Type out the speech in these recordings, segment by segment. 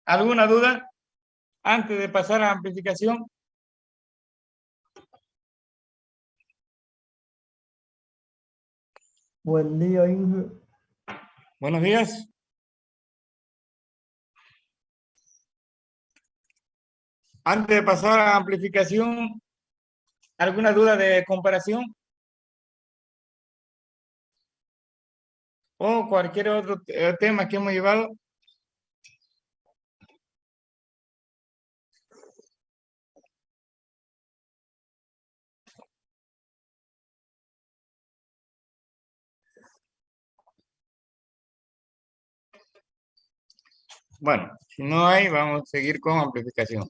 ¿Alguna duda antes de pasar a la amplificación? Buen día, Inge. Buenos días. Antes de pasar a la amplificación, ¿alguna duda de comparación? O cualquier otro tema que hemos llevado. Bueno, si no hay, vamos a seguir con amplificación.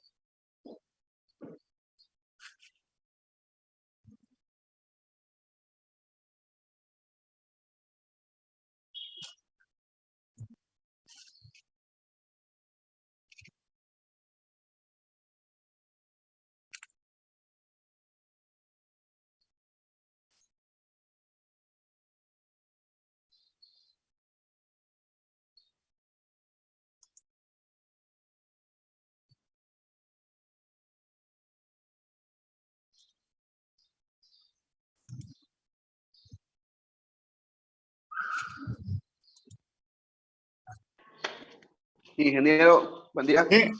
Ingeniero, buen día. Sí,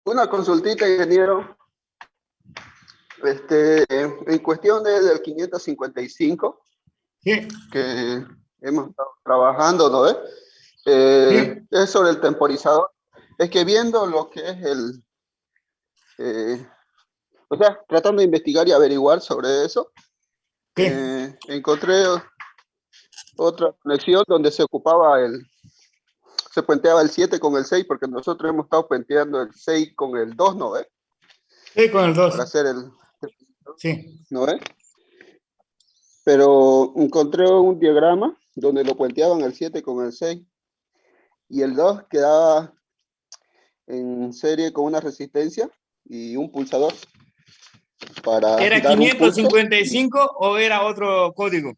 Una consultita, ingeniero. En cuestión del 555, sí, que hemos estado trabajando, ¿no ves? sí, Es sobre el temporizador. Es que viendo lo que es o sea, tratando de investigar y averiguar sobre eso, sí. encontré otra conexión donde se puenteaba el 7 con el 6, porque nosotros hemos estado puenteando el 6 con el 2, ¿no ves? Sí, con el Para 2. hacer el, Sí, ¿no ves? Pero encontré un diagrama donde lo puenteaban el 7 con el 6 y el 2 quedaba en serie con una resistencia y un pulsador para ¿era dar un pulso. 555 o era otro código?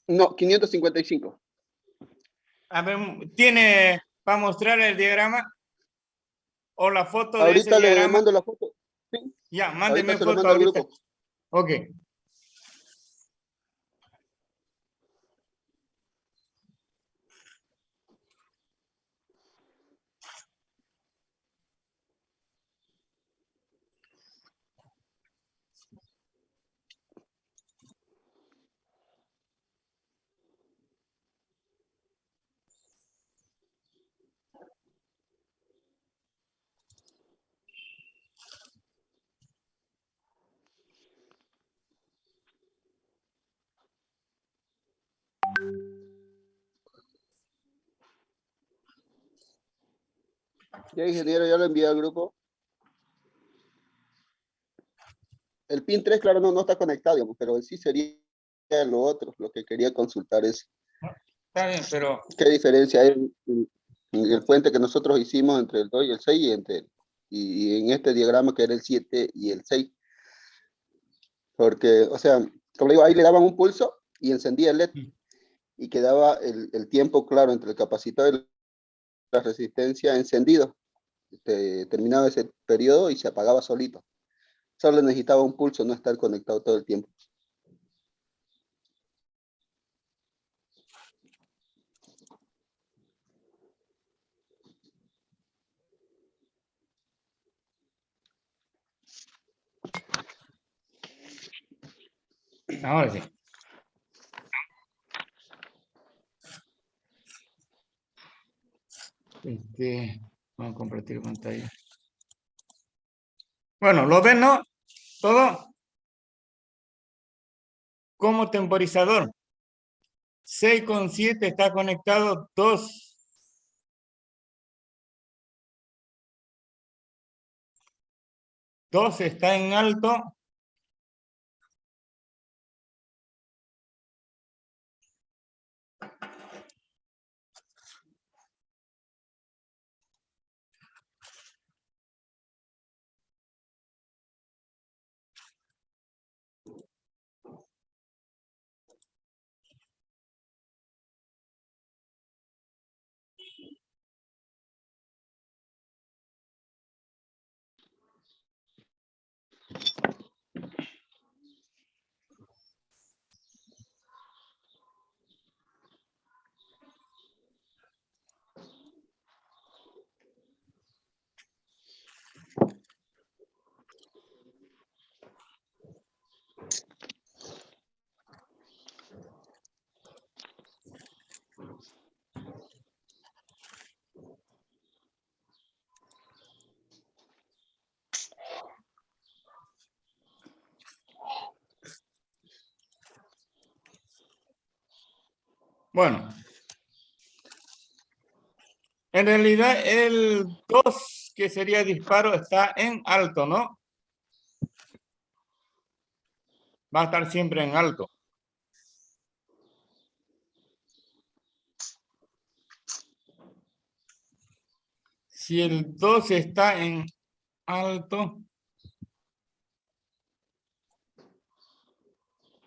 No, 555. A ver, ¿tiene para mostrar el diagrama o la foto de ese Ahorita le diagrama? mando la foto. Sí, Ya, ahorita mándeme se lo foto mando al ahorita. grupo. Ok. Ya, ingeniero, ya lo envié al grupo. El pin 3, claro, no está conectado, digamos, pero sí sería lo otro, lo que quería consultar es Está bien, pero qué diferencia hay en el puente que nosotros hicimos entre el 2 y el 6 y en este diagrama que era el 7 y el 6. Porque, o sea, como digo, ahí le daban un pulso y encendía el LED y quedaba el tiempo claro entre el capacitor y la resistencia encendido. Terminaba ese periodo y se apagaba solito. Solo necesitaba un pulso, no estar conectado todo el tiempo. ahora sí. Vamos a compartir pantalla. Bueno, ¿lo ven, no? Todo como temporizador. 6,7 está conectado 2. 2 está en alto. Bueno, en realidad el 2, que sería disparo, está en alto, ¿no? Va a estar siempre en alto. Si el 2 está en alto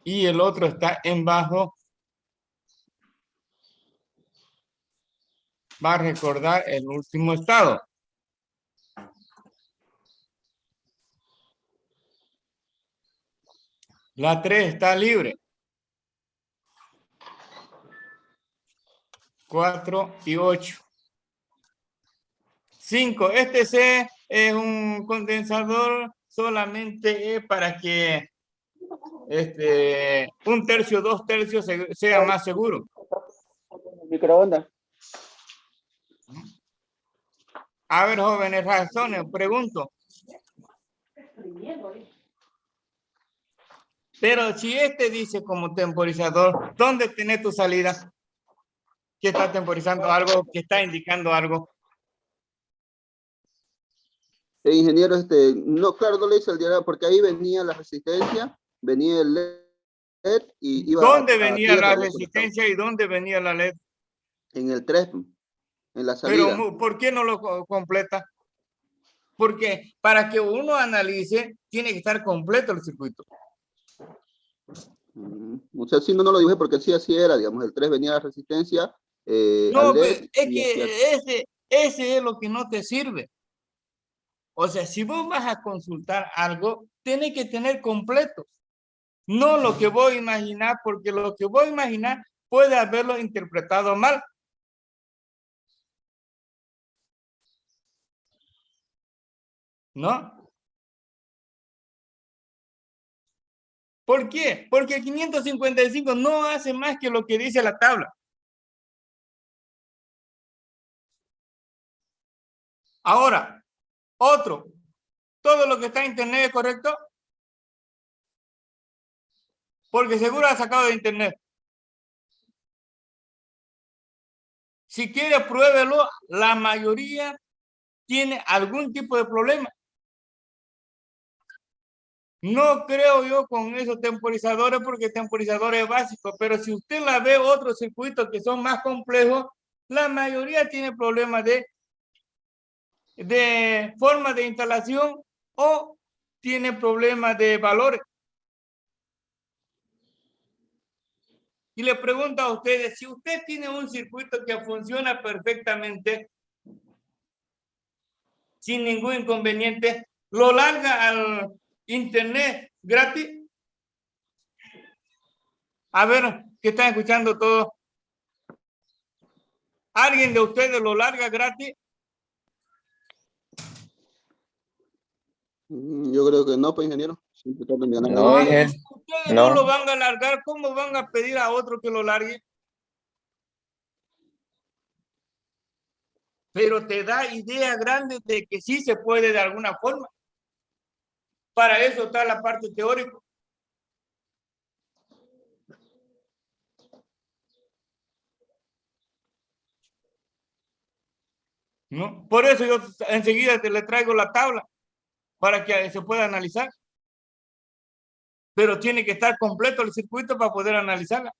y el otro está en bajo, va a recordar el último estado. La 3 está libre. 4 y 8. 5. Este C es un condensador solamente para que un tercio, 2 tercios sea más seguro. Microondas. A ver, jóvenes, razones, pregunto. Pero si este dice como temporizador, ¿dónde tiene tu salida? ¿Que está temporizando algo? ¿Que está indicando algo? Ingeniero, no, claro, no le hice el diagrama porque ahí venía la resistencia, venía el LED y iba ¿Dónde a venía tierra. la resistencia y dónde venía la LED? En el 3, en la Pero, salida. ¿por qué no lo completa? Porque para que uno analice, tiene que estar completo el circuito. O sea, sí, no lo dije porque sí, así era, digamos, el 3 venía la resistencia al No, LED. es Y que ese es lo que no te sirve. O sea, si vos vas a consultar algo, tiene que tener completo. No lo que voy a imaginar, porque lo que voy a imaginar puede haberlo interpretado mal. ¿No? ¿Por qué? Porque el 555 no hace más que lo que dice la tabla. Ahora, otro. ¿Todo lo que está en internet es correcto? Porque seguro ha sacado de internet. Si quiere, pruébelo. La mayoría tiene algún tipo de problema. No creo yo con esos temporizadores porque temporizadores básicos, pero si usted la ve otros circuitos que son más complejos, la mayoría tiene problemas de forma de instalación o tiene problemas de valores. Y le pregunto a ustedes, si usted tiene un circuito que funciona perfectamente, sin ningún inconveniente, lo larga al internet gratis. A ver, ¿qué están escuchando todos? ¿Alguien de ustedes lo larga gratis? yo creo que no, pues, ingeniero. Siempre tratan de ganar algo No, por ahí. Miguel, Si ustedes no no. lo van a largar, ¿cómo van a pedir a otro que lo largue? Pero te da idea grande de que sí se puede de alguna forma. Para eso está la parte teórica. ¿No? Por eso yo enseguida te le traigo la tabla para que se pueda analizar. Pero tiene que estar completo el circuito para poder analizarla.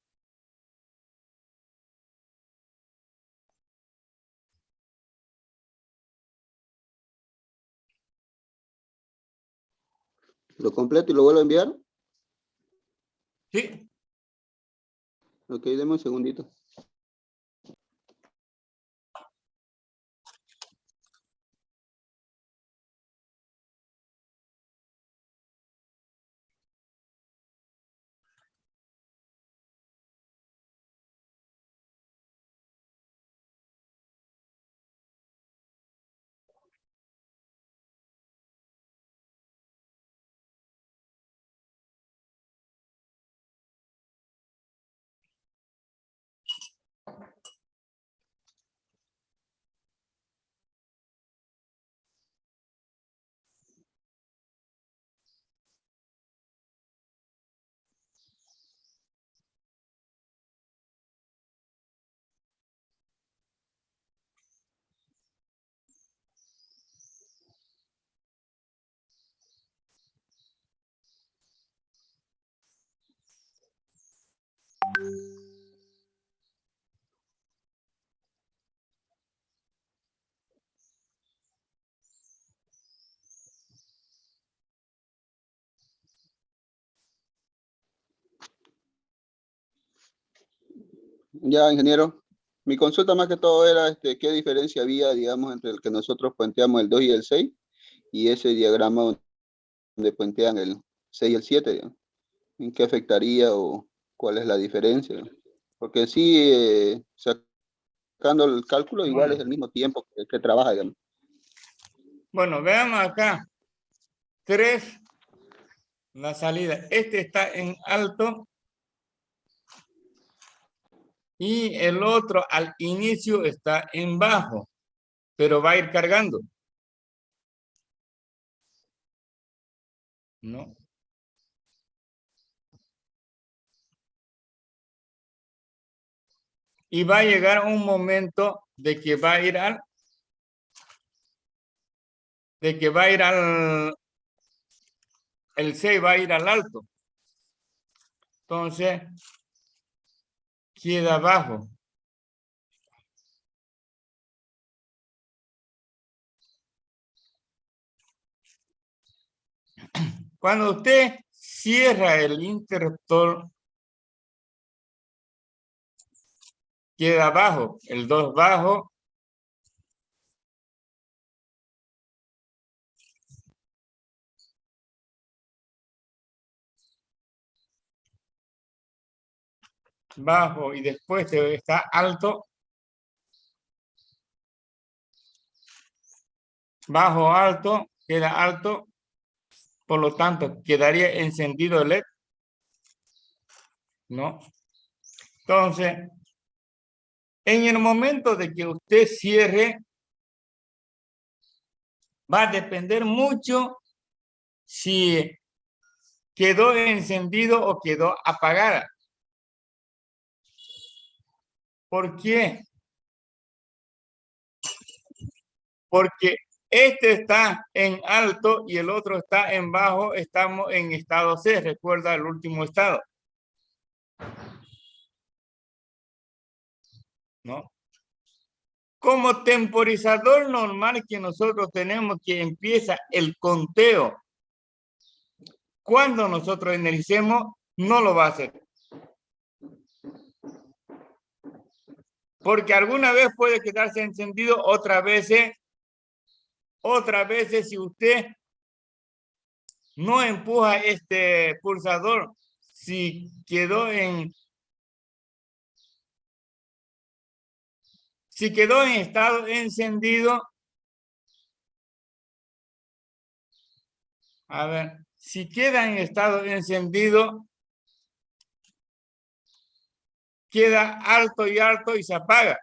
Lo completo y lo vuelvo a enviar. ¿Sí? Ok, deme un segundito. Ya, ingeniero. Mi consulta más que todo era qué diferencia había, digamos, entre el que nosotros puenteamos el 2 y el 6 y ese diagrama donde puentean el 6 y el 7, digamos. ¿En qué afectaría o cuál es la diferencia? Porque sí, sacando el cálculo, igual es Bueno, el mismo tiempo que trabaja, digamos. bueno, veamos acá. 3, la salida. Este está en alto y el otro al inicio está en bajo, pero va a ir cargando, ¿no? Y va a llegar un momento de que va a ir el 6 va a ir al alto. Entonces, queda abajo. Cuando usted cierra el interruptor, queda abajo, el 2 bajo, bajo y después está alto, bajo, alto, queda alto, por lo tanto quedaría encendido el LED, ¿no? Entonces, en el momento de que usted cierre, va a depender mucho si quedó encendido o quedó apagada. ¿Por qué? Porque este está en alto y el otro está en bajo, estamos en estado C, recuerda el último estado, ¿no? Como temporizador normal que nosotros tenemos que empieza el conteo, cuando nosotros energicemos, no lo va a hacer. Porque alguna vez puede quedarse encendido, otras veces si usted no empuja este pulsador, si quedó en estado encendido, a ver, si queda en estado encendido, queda alto y se apaga.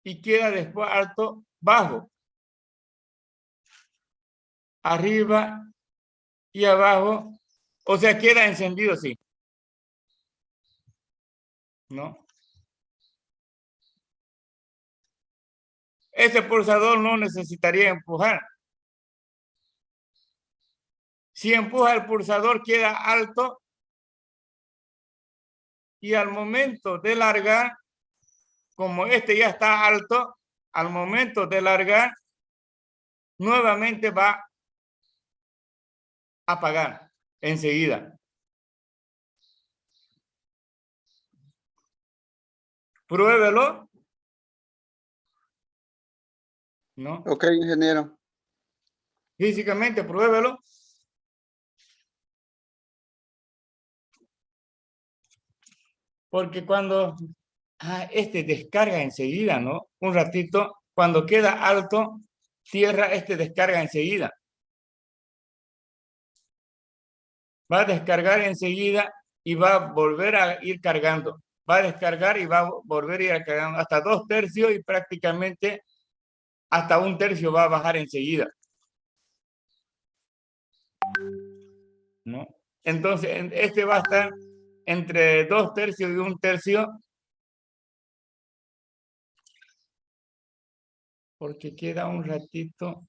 Y queda después alto, bajo, arriba y abajo. O sea, queda encendido, sí. ¿No? Ese pulsador no necesitaría empujar. Si empuja el pulsador, queda alto y al momento de largar, como este ya está alto, al momento de largar, nuevamente va a apagar enseguida. Pruébelo. ¿No? Ok, ingeniero. Físicamente, pruébelo. Porque cuando este descarga enseguida, ¿no? Un ratito, cuando queda alto, tierra, este descarga enseguida. Va a descargar enseguida y va a volver a ir cargando. Va a descargar y va a volver a ir cargando hasta 2/3 y prácticamente hasta 1/3 va a bajar enseguida, ¿no? Entonces, este va a estar entre 2/3 y 1/3 porque queda un ratito.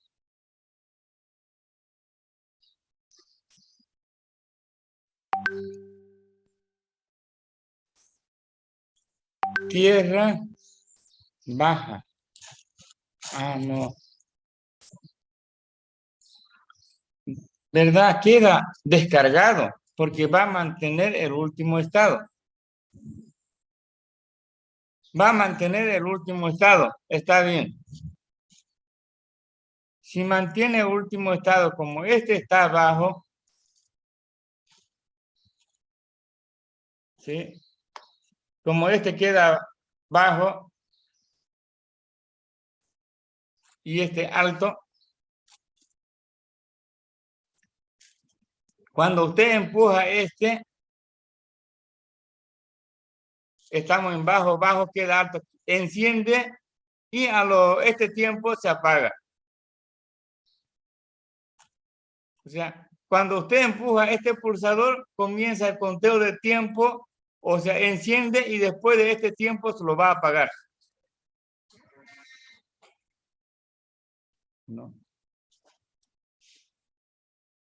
Tierra baja. No. ¿Verdad? Queda descargado porque va a mantener el último estado. Va a mantener el último estado. Está bien. Si mantiene el último estado como este está abajo, ¿sí? Como este queda bajo y este alto, cuando usted empuja este, estamos en bajo, bajo queda alto, enciende y este tiempo se apaga. O sea, cuando usted empuja este pulsador, comienza el conteo de tiempo, o sea, enciende y después de este tiempo se lo va a apagar. ¿No?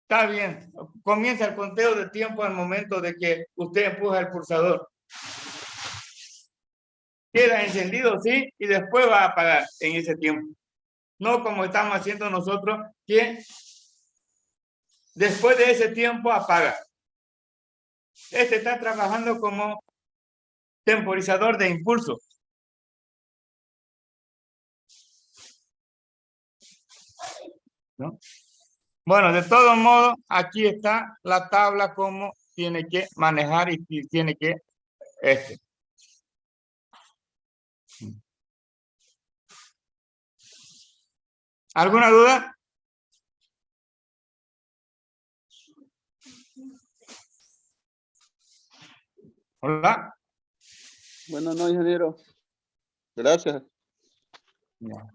Está bien, comienza el conteo de tiempo al momento de que usted empuja el pulsador. Queda encendido, sí, y después va a apagar en ese tiempo. No como estamos haciendo nosotros, que después de ese tiempo apaga. Este está trabajando como temporizador de impulso. ¿No? Bueno, de todos modos, aquí está la tabla como tiene que manejar y tiene que ¿Alguna duda? Hola. Bueno, no, ingeniero. Gracias. Ya.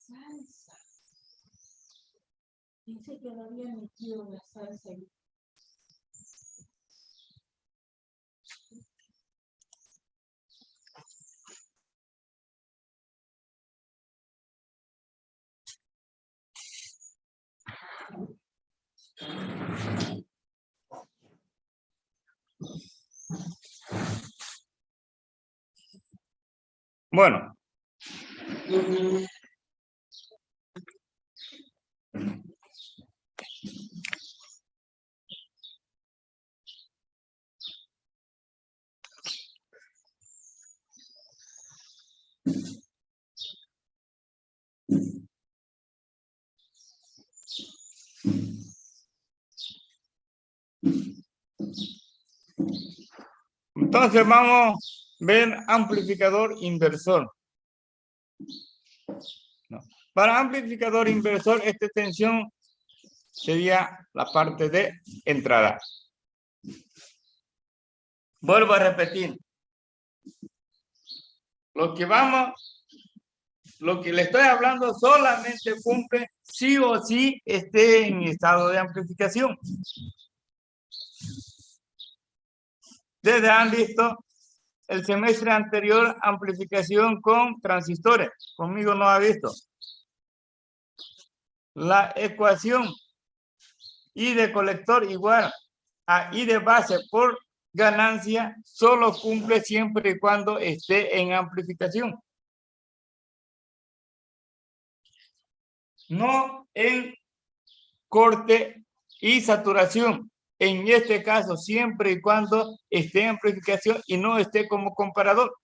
Salsa. Dice que no había metido la salsa. Bueno. Entonces vamos a ver amplificador inversor. No. Para amplificador inversor, esta extensión sería la parte de entrada. Vuelvo a repetir. Lo que le estoy hablando solamente cumple sí o sí esté en estado de amplificación. Ustedes han visto el semestre anterior amplificación con transistores. Conmigo no ha visto. La ecuación I de colector igual a I de base por ganancia solo cumple siempre y cuando esté en amplificación. No en corte y saturación. En este caso, siempre y cuando esté en amplificación y no esté como comparador.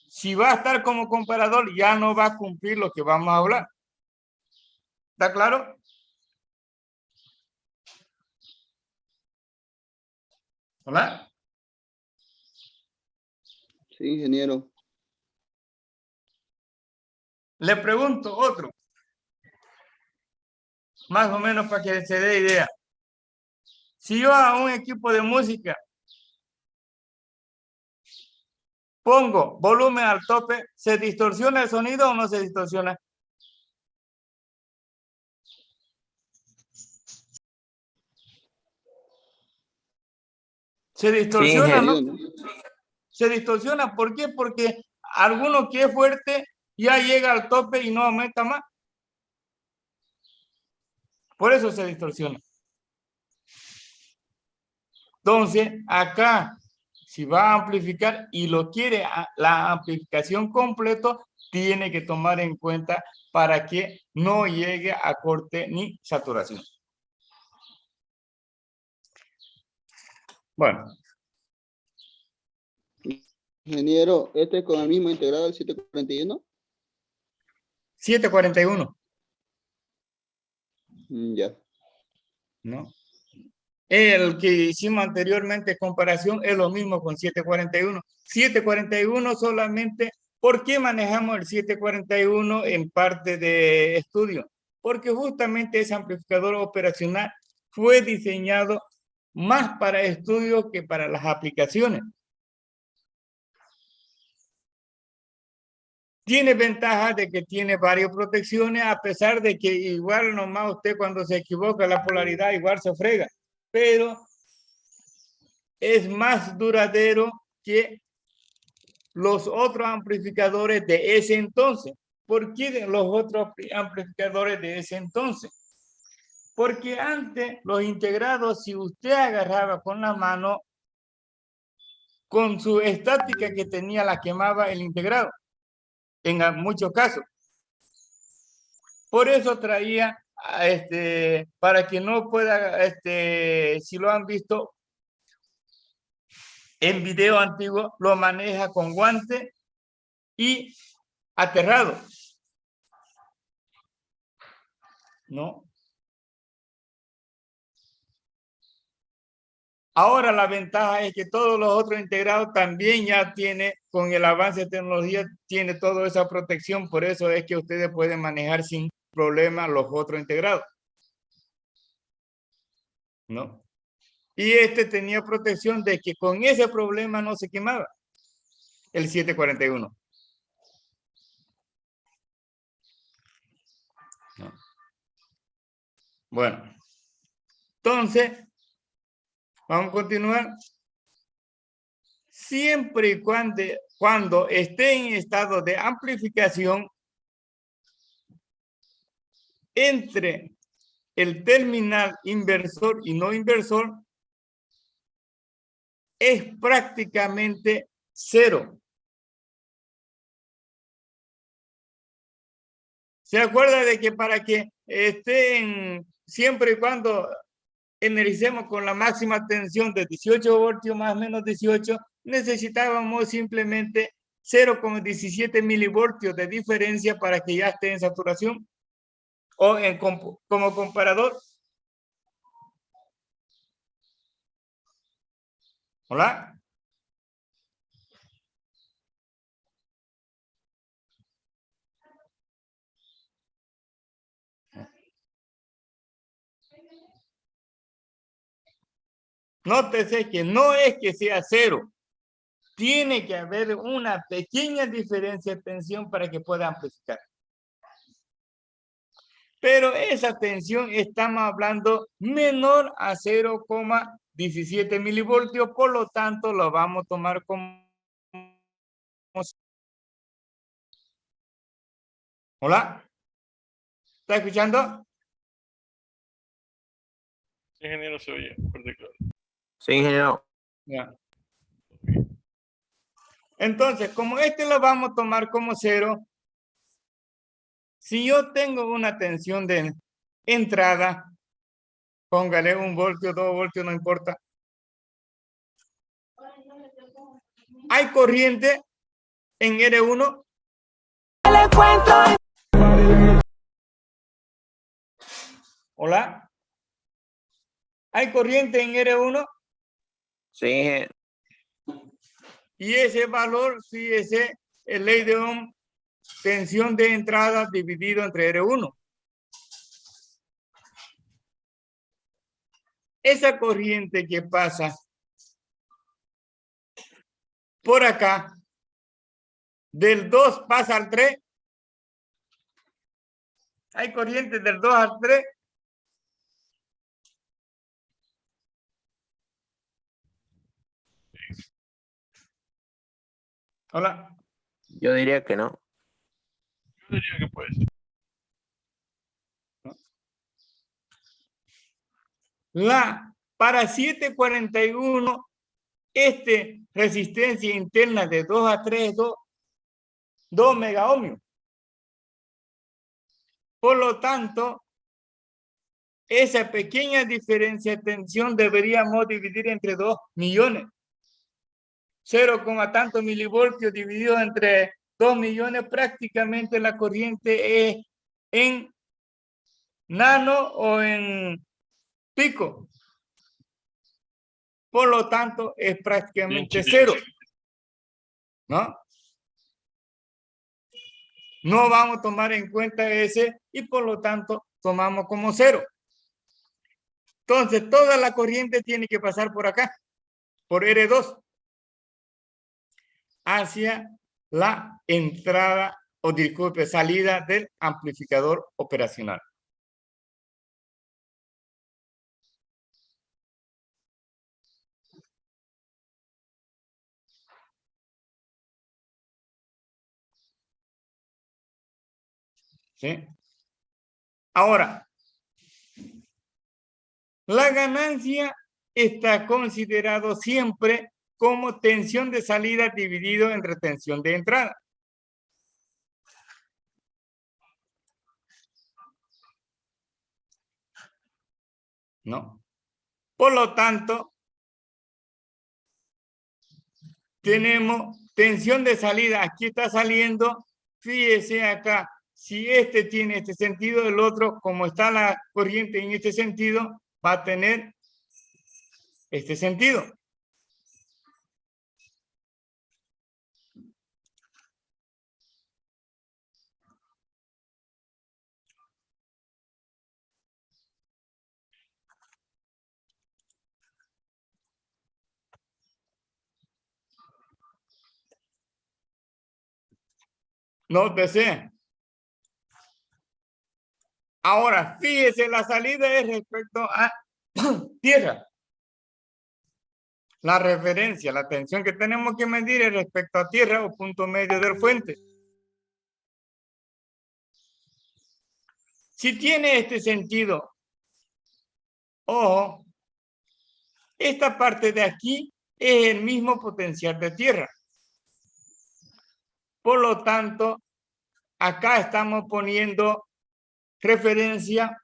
Si va a estar como comparador, ya no va a cumplir lo que vamos a hablar. ¿Está claro? ¿Hola? Sí, ingeniero. Le pregunto otro. Más o menos para que se dé idea. Si yo a un equipo de música pongo volumen al tope, ¿se distorsiona el sonido o no se distorsiona? Se distorsiona, ¿no? ¿no? Se distorsiona. ¿Por qué? Porque alguno que es fuerte ya llega al tope y no aumenta más. Por eso se distorsiona. Entonces, acá, si va a amplificar y lo quiere la amplificación completo, tiene que tomar en cuenta para que no llegue a corte ni saturación. Bueno. Ingeniero, ¿este es con el mismo integrado del 741? 741. Ya. ¿No? El que hicimos anteriormente, comparación, es lo mismo con 741. 741 solamente, ¿por qué manejamos el 741 en parte de estudio? Porque justamente ese amplificador operacional fue diseñado más para estudio que para las aplicaciones. Tiene ventaja de que tiene varias protecciones, a pesar de que igual nomás usted cuando se equivoca la polaridad igual se frega, pero es más duradero que los otros amplificadores de ese entonces. ¿Por qué los otros amplificadores de ese entonces? Porque antes los integrados, si usted agarraba con la mano, con su estática que tenía, la quemaba el integrado, en muchos casos. Por eso traía, para que no pueda, si lo han visto en video antiguo, lo maneja con guante y aterrado. ¿No? Ahora la ventaja es que todos los otros integrados también ya tiene, con el avance de tecnología, tiene toda esa protección. Por eso es que ustedes pueden manejar sin problema los otros integrados. ¿No? Y este tenía protección de que con ese problema no se quemaba. El 741. ¿No? Bueno. Entonces, vamos a continuar. Siempre y cuando esté en estado de amplificación entre el terminal inversor y no inversor, es prácticamente cero. ¿Se acuerda de que para que estén, siempre y cuando energicemos con la máxima tensión de 18 voltios más o menos 18, necesitábamos simplemente 0,17 milivoltios de diferencia para que ya esté en saturación? O como comparador. Hola. Nótese que no es que sea cero. Tiene que haber una pequeña diferencia de tensión para que pueda amplificar. Pero esa tensión estamos hablando menor a 0,17 milivoltios, por lo tanto lo vamos a tomar como... ¿Hola? ¿Está escuchando? Sí, ingeniero, se oye fuerte, claro. Sí, ingeniero. Ya. Entonces, como este lo vamos a tomar como cero, si yo tengo una tensión de entrada, póngale 1 voltio, 2 voltios, no importa. Hay corriente en R1. Hola. Hay corriente en R1. Sí, ingeniero. Y ese valor, fíjese, el ley de Ohm, tensión de entrada dividido entre R1. Esa corriente que pasa por acá, del 2 pasa al 3. Hay corriente del 2 al 3. Hola. Yo diría que no. Yo diría que puede ser. Para 741, resistencia interna de 2 a 3, 2 megaohmios. Por lo tanto, esa pequeña diferencia de tensión deberíamos dividir entre 2 millones. 0, tantos milivoltios dividido entre 2 millones, prácticamente la corriente es en nano o en pico. Por lo tanto, es prácticamente Bien, chiquito. 0. ¿No? No vamos a tomar en cuenta ese y por lo tanto tomamos como 0. Entonces, toda la corriente tiene que pasar por acá, por R2, hacia la entrada, o disculpe, salida del amplificador operacional. ¿Sí? Ahora, la ganancia está considerado siempre como tensión de salida dividido entre tensión de entrada. ¿No? Por lo tanto, tenemos tensión de salida. Aquí está saliendo, fíjese acá, si este tiene este sentido, el otro, como está la corriente en este sentido, va a tener este sentido. Nótese. Ahora, fíjese, la salida es respecto a tierra. La referencia, la tensión que tenemos que medir es respecto a tierra o punto medio del fuente. Si tiene este sentido, ojo, esta parte de aquí es el mismo potencial de tierra. Por lo tanto, acá estamos poniendo referencia.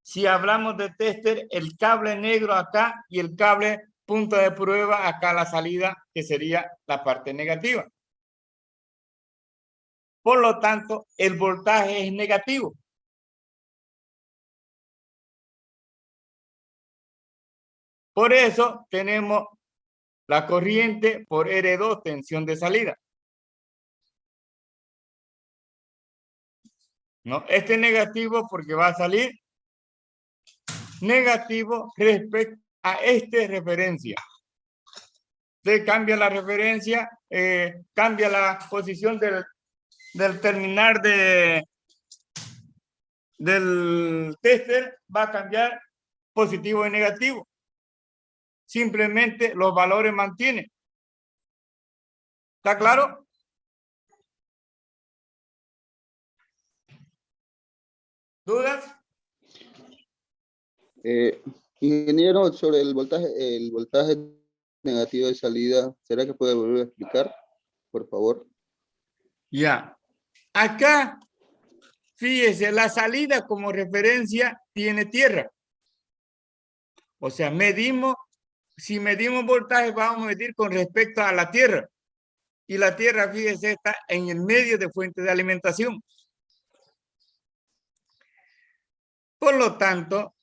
Si hablamos de tester, el cable negro acá y el cable punto de prueba acá a la salida, que sería la parte negativa. Por lo tanto, el voltaje es negativo. Por eso tenemos la corriente por R2, tensión de salida. ¿No? Este es negativo porque va a salir negativo respecto a esta referencia. Se cambia la referencia, cambia la posición del terminar del tester, va a cambiar positivo y negativo. Simplemente los valores mantienen. ¿Está claro? ¿Dudas? Ingeniero, sobre el voltaje negativo de salida, ¿será que puede volver a explicar, por favor? Ya. Acá, fíjese, la salida como referencia tiene tierra. O sea, si medimos voltaje, vamos a medir con respecto a la tierra. Y la tierra, fíjese, está en el medio de fuente de alimentación. Por lo tanto,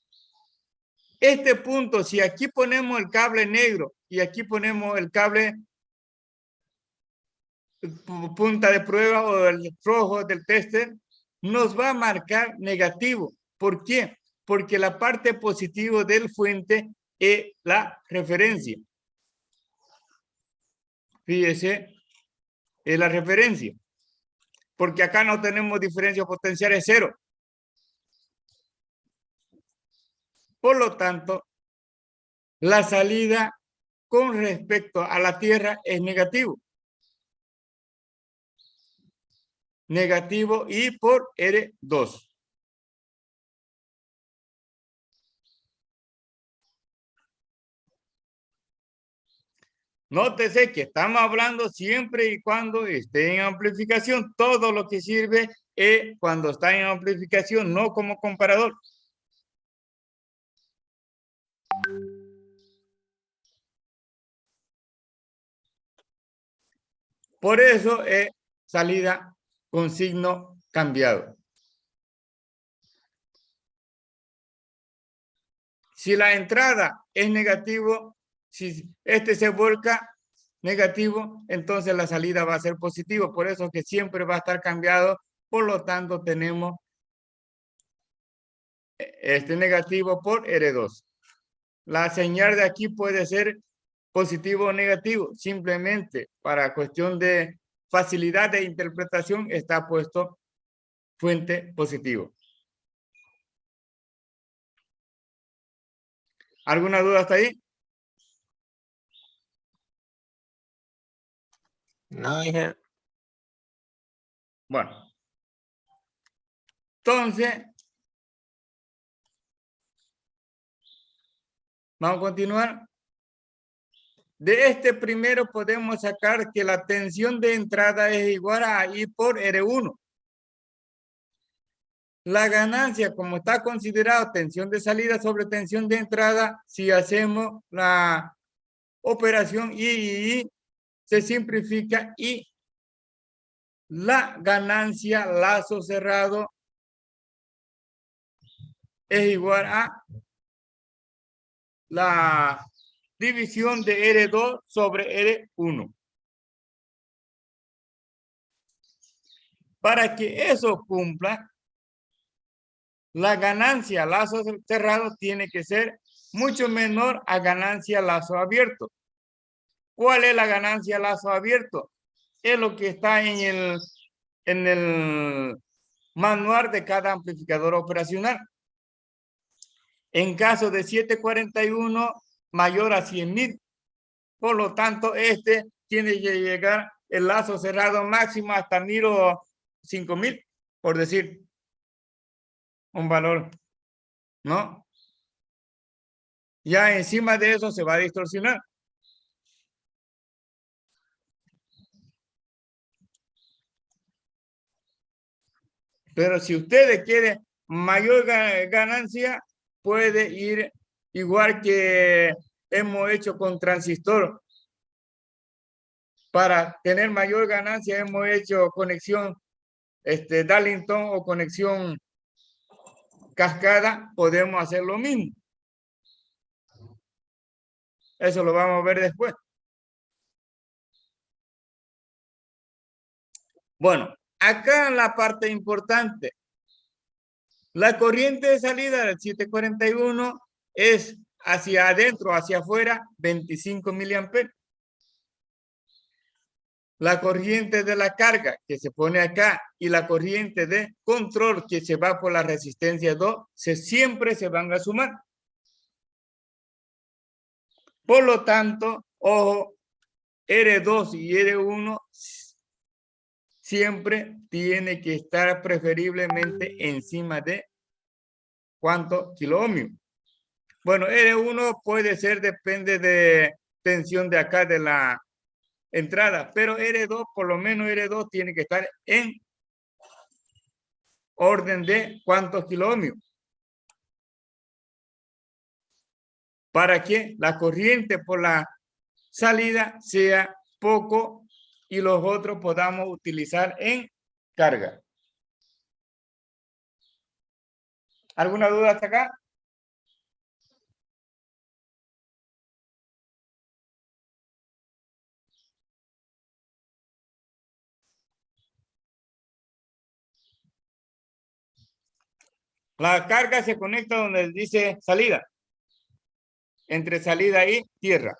este punto, si aquí ponemos el cable negro y aquí ponemos el cable punta de prueba o el rojo del tester, nos va a marcar negativo. ¿Por qué? Porque la parte positiva del fuente es la referencia. Fíjese, es la referencia. Porque acá no tenemos diferencias potenciales 0. Por lo tanto, la salida con respecto a la Tierra es negativo. Negativo I por R2. Nótese que estamos hablando siempre y cuando esté en amplificación. Todo lo que sirve es cuando está en amplificación, no como comparador. Por eso es salida con signo cambiado. Si la entrada es negativo, si este se vuelca negativo, entonces la salida va a ser positivo. Por eso que siempre va a estar cambiado. Por lo tanto, tenemos este negativo por R2. La señal de aquí puede ser positivo o negativo. Simplemente para cuestión de facilidad de interpretación está puesto fuente positivo. ¿Alguna duda hasta ahí? No, hija. Bueno. Entonces, vamos a continuar. De este primero podemos sacar que la tensión de entrada es igual a I por R1. La ganancia, como está considerado tensión de salida sobre tensión de entrada, si hacemos la operación I, se simplifica y la ganancia lazo cerrado es igual a la división de R2 sobre R1. Para que eso cumpla, la ganancia lazo cerrado tiene que ser mucho menor a ganancia lazo abierto. ¿Cuál es la ganancia lazo abierto? Es lo que está en el manual de cada amplificador operacional. En caso de 741 mayor a 100.000. Por lo tanto, este tiene que llegar el lazo cerrado máximo hasta 1.000 o 5.000, por decir un valor, ¿no? Ya encima de eso se va a distorsionar. Pero si ustedes quieren mayor ganancia, puede ir igual que hemos hecho con transistor. Para tener mayor ganancia hemos hecho conexión Darlington o conexión cascada, podemos hacer lo mismo. Eso lo vamos a ver después. Bueno, acá la parte importante. La corriente de salida del 741 es hacia adentro, hacia afuera, 25 miliamperes. La corriente de la carga que se pone acá y la corriente de control que se va por la resistencia 2, siempre se van a sumar. Por lo tanto, ojo, R2 y R1 siempre tiene que estar preferiblemente encima de ¿cuánto? Kiloohmios. Bueno, R1 puede ser, depende de tensión de acá de la entrada, pero R2, por lo menos R2 tiene que estar en orden de ¿cuántos kiloohmios? Para que la corriente por la salida sea poco y los otros podamos utilizar en carga. ¿Alguna duda hasta acá? La carga se conecta donde dice salida. Entre salida y tierra.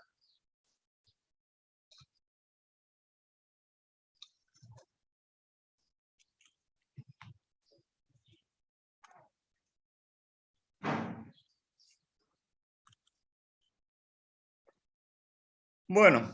Bueno.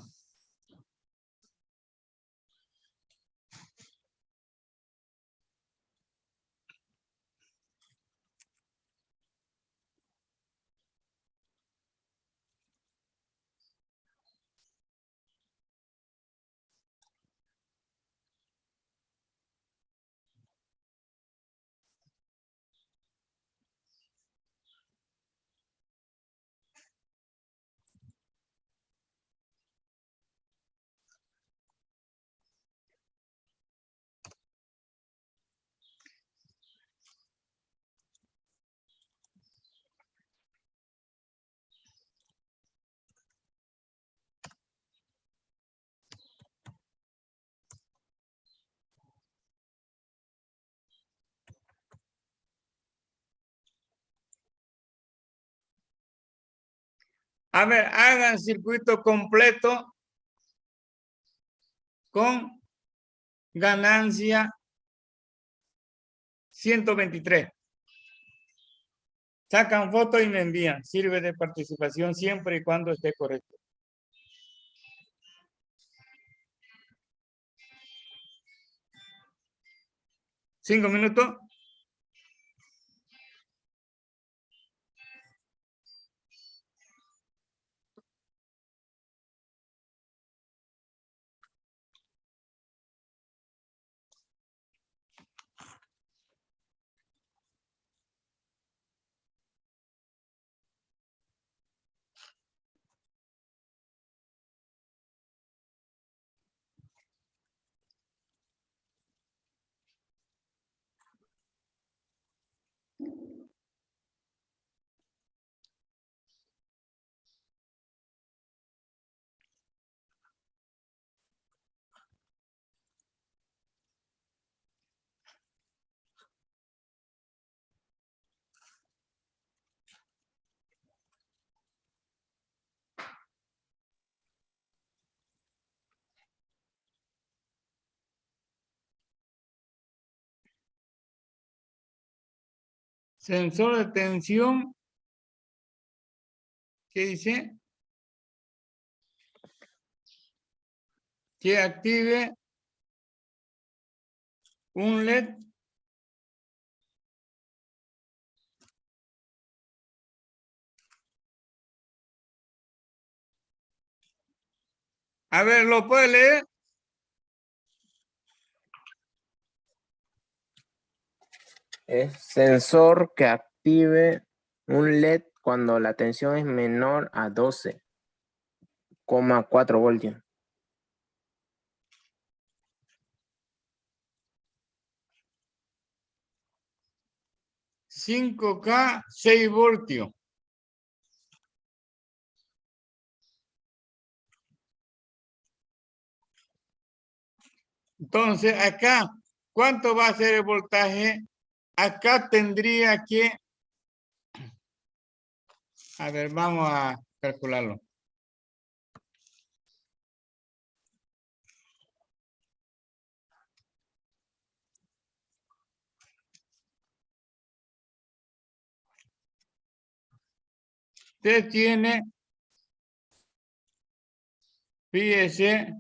A ver, hagan circuito completo con ganancia 123. Sacan foto y me envían. Sirve de participación siempre y cuando esté correcto. ¿5 minutos? Sensor de tensión. ¿Qué dice? Que active un LED a ver, ¿lo puede leer? Es sensor que active un LED cuando la tensión es menor a 12,4 voltios. 5K, 6 voltios. Entonces, acá, ¿cuánto va a ser el voltaje? Acá tendría que... A ver, vamos a calcularlo. Usted tiene, fíjese,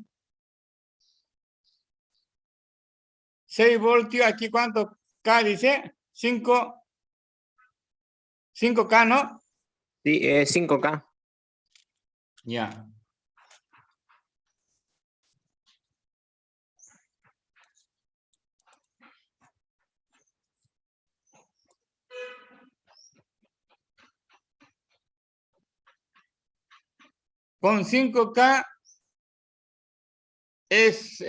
6 voltios, aquí cuánto K dice, 5K, ¿no? Sí, es 5K. Ya. Con 5K es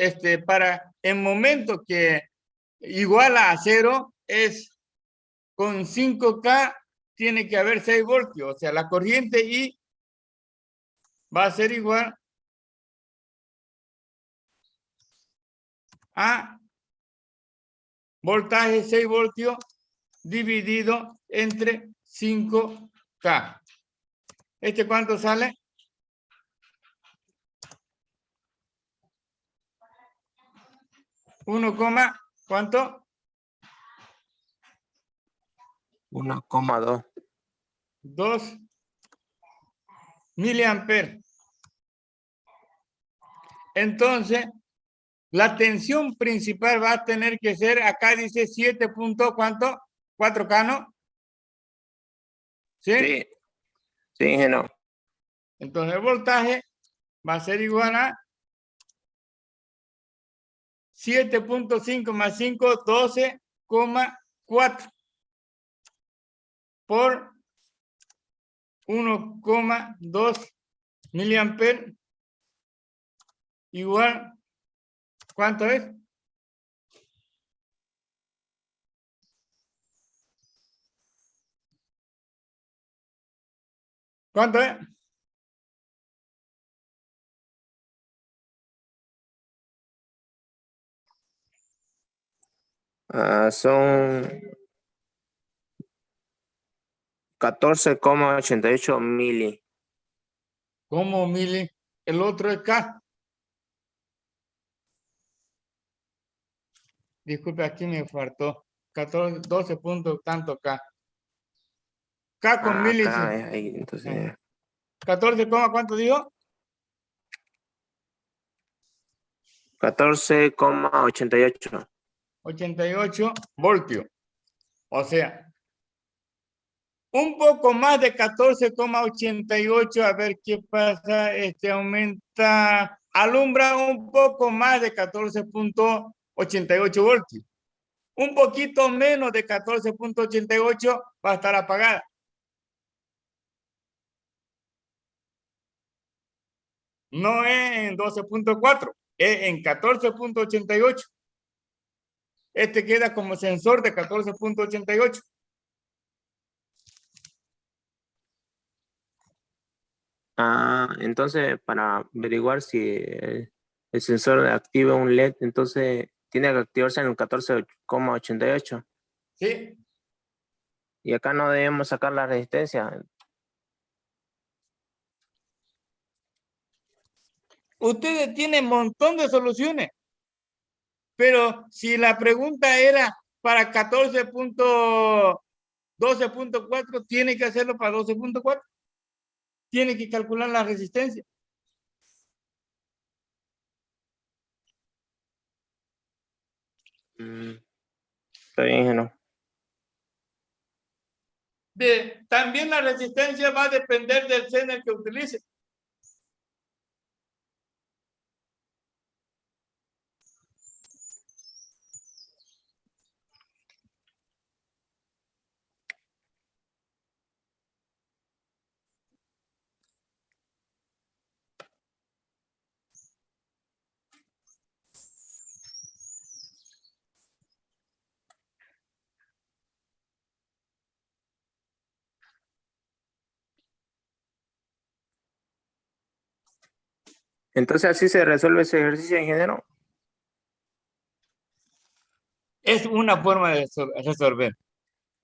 para el momento que iguala a 0 es con 5K tiene que haber 6 voltios, o sea, la corriente I va a ser igual a voltaje 6 voltios dividido entre 5K. ¿Este cuánto sale? 1, ¿cuánto? 1,2. 2 miliamperes. Entonces, la tensión principal va a tener que ser, acá dice 7 punto, ¿cuánto? 4K, ¿no? ¿Sí? Sí, sí, ingeniero. Entonces el voltaje va a ser igual a 7.5 más 5, 12,4 por 1,2 miliamperes igual, ¿cuánto es? ¿Cuánto es? Son 14,88 mili. ¿Cómo mili? El otro es K. Disculpe, aquí me faltó. 14, 12 puntos, tanto K. K con mili. Acá es ahí, entonces. 14, ¿cuánto digo? 14,88. 88 voltios. O sea, un poco más de 14,88. A ver qué pasa. Aumenta, alumbra un poco más de 14,88 voltios. Un poquito menos de 14,88 va a estar apagada. No es en 12,4, es en 14,88. Queda como sensor de 14,88. Entonces, para averiguar si el sensor activa un LED, entonces tiene que activarse en el 14,88. ¿Sí? Y acá no debemos sacar la resistencia. Ustedes tienen un montón de soluciones, pero si la pregunta era para 12,4, tiene que hacerlo para 12,4. Tiene que calcular la resistencia. Está bien, ¿no? También la resistencia va a depender del zener que utilice. Entonces así se resuelve ese ejercicio, ingeniero. Es una forma de resolver.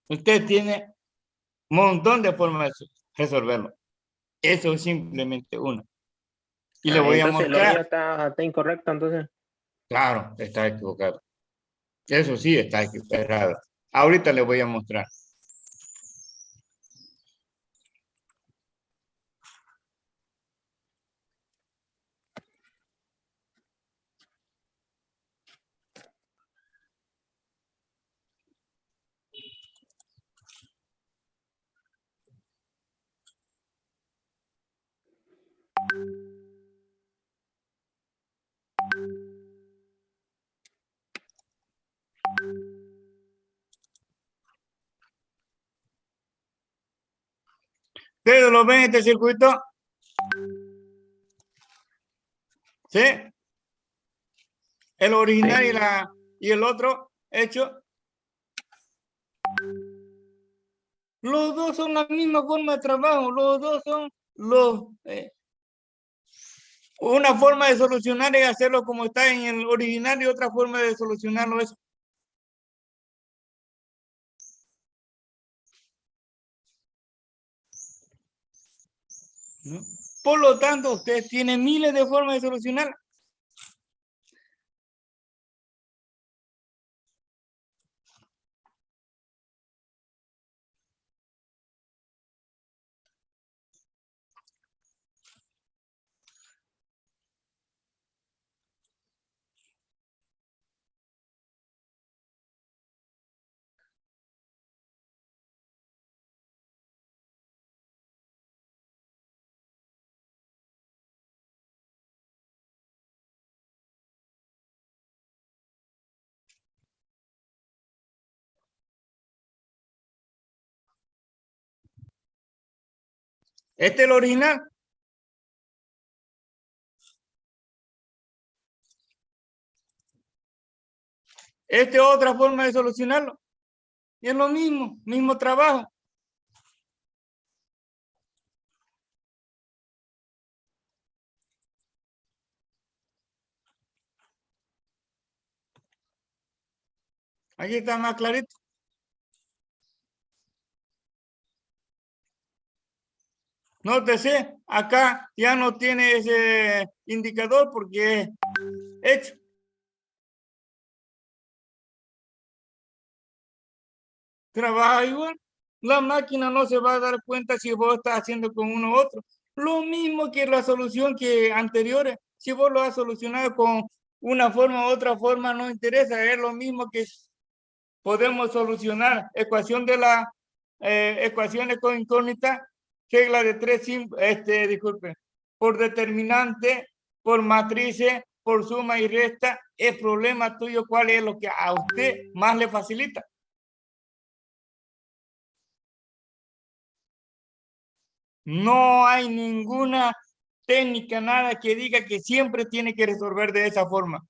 Usted tiene un montón de formas de resolverlo. Eso es simplemente una. Y le voy a Entonces lo mostrar. mío está incorrecto, entonces. Claro, está equivocado. Eso sí está equivocado. Ahorita le voy a mostrar. ¿Ustedes lo ven este circuito? ¿Sí? El original Sí. y el otro hecho. Los dos son la misma forma de trabajo. Los dos son una forma de solucionar es hacerlo como está en el original y otra forma de solucionarlo es. ¿No? Por lo tanto, usted tiene miles de formas de solucionar. Este es el original. Esta es otra forma de solucionarlo. Y es lo mismo, mismo trabajo. Aquí está más clarito. Nótese, acá ya no tiene ese indicador porque es hecho. Trabaja igual. La máquina no se va a dar cuenta si vos estás haciendo con uno u otro. Lo mismo que la solución que anteriores. Si vos lo has solucionado con una forma u otra forma, no interesa. Es lo mismo que podemos solucionar. Ecuación de la ecuaciones con incógnita, regla de tres, disculpe, por determinante, por matrices, por suma y resta. El problema tuyo, ¿cuál es lo que a usted más le facilita? No hay ninguna técnica, nada que diga que siempre tiene que resolver de esa forma.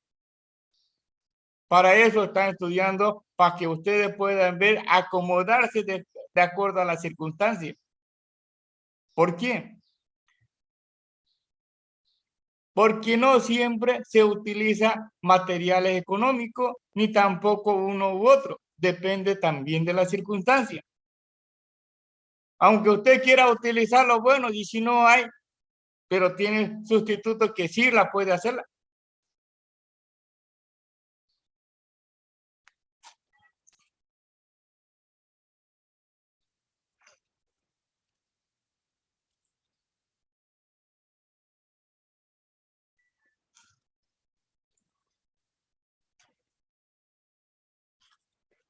Para eso están estudiando, para que ustedes puedan ver, acomodarse de acuerdo a las circunstancias. ¿Por qué? Porque no siempre se utiliza materiales económicos, ni tampoco uno u otro. Depende también de las circunstancias. Aunque usted quiera utilizarlo, bueno, y si no hay, pero tiene sustitutos que sí la puede hacerla.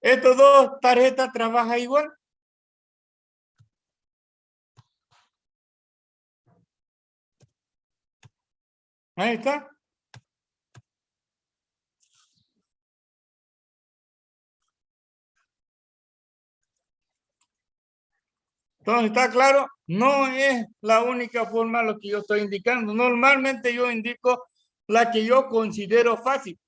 Estos dos tarjetas trabajan igual. Ahí está. Entonces, ¿está claro? No es la única forma lo que yo estoy indicando. Normalmente yo indico la que yo considero fácil.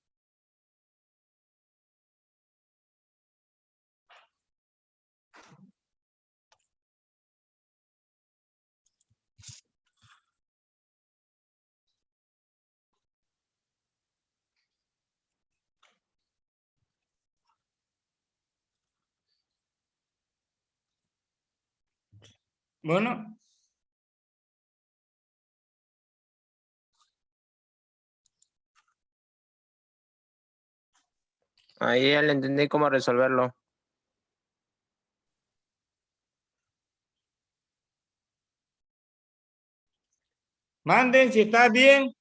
Bueno, Ahí ya le entendí cómo resolverlo. manden si está bien.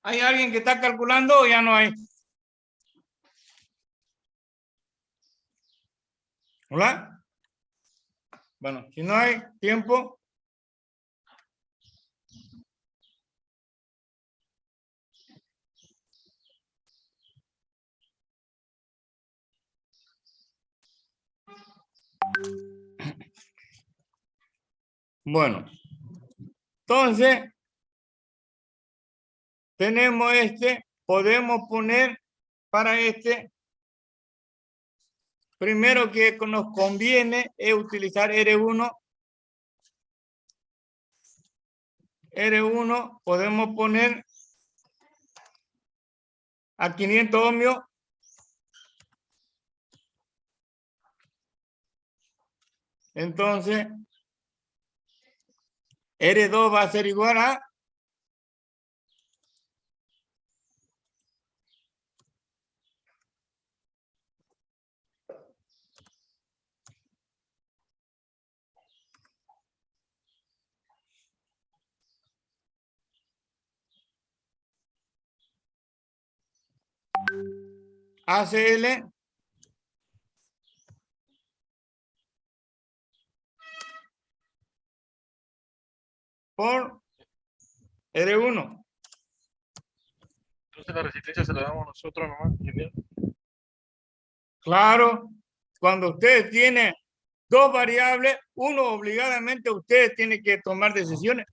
¿Hay alguien que está calculando o ya no hay? ¿Hola? Bueno, si no hay tiempo. Bueno, entonces tenemos podemos poner para primero que nos conviene es utilizar R1. R1 podemos poner a 500 ohmios. Entonces, R2 va a ser igual a ACL por R1. Entonces la resistencia se la damos nosotros nomás, ingeniero. Claro, cuando usted tiene dos variables, uno obligadamente usted tiene que tomar decisiones.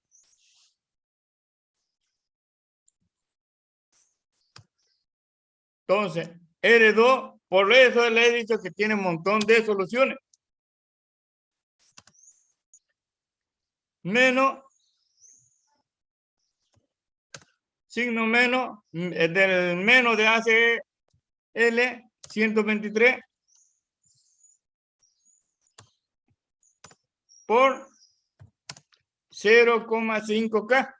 Entonces, R2, por eso le he dicho que tiene un montón de soluciones. Menos, signo menos, del menos de ACL 123 por 0,5K.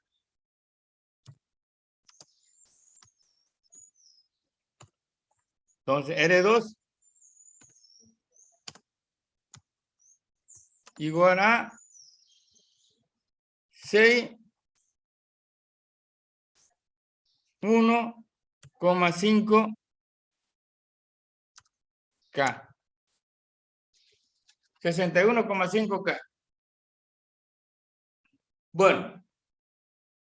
Entonces, R2 igual a 1,5K. 61,5K. Bueno,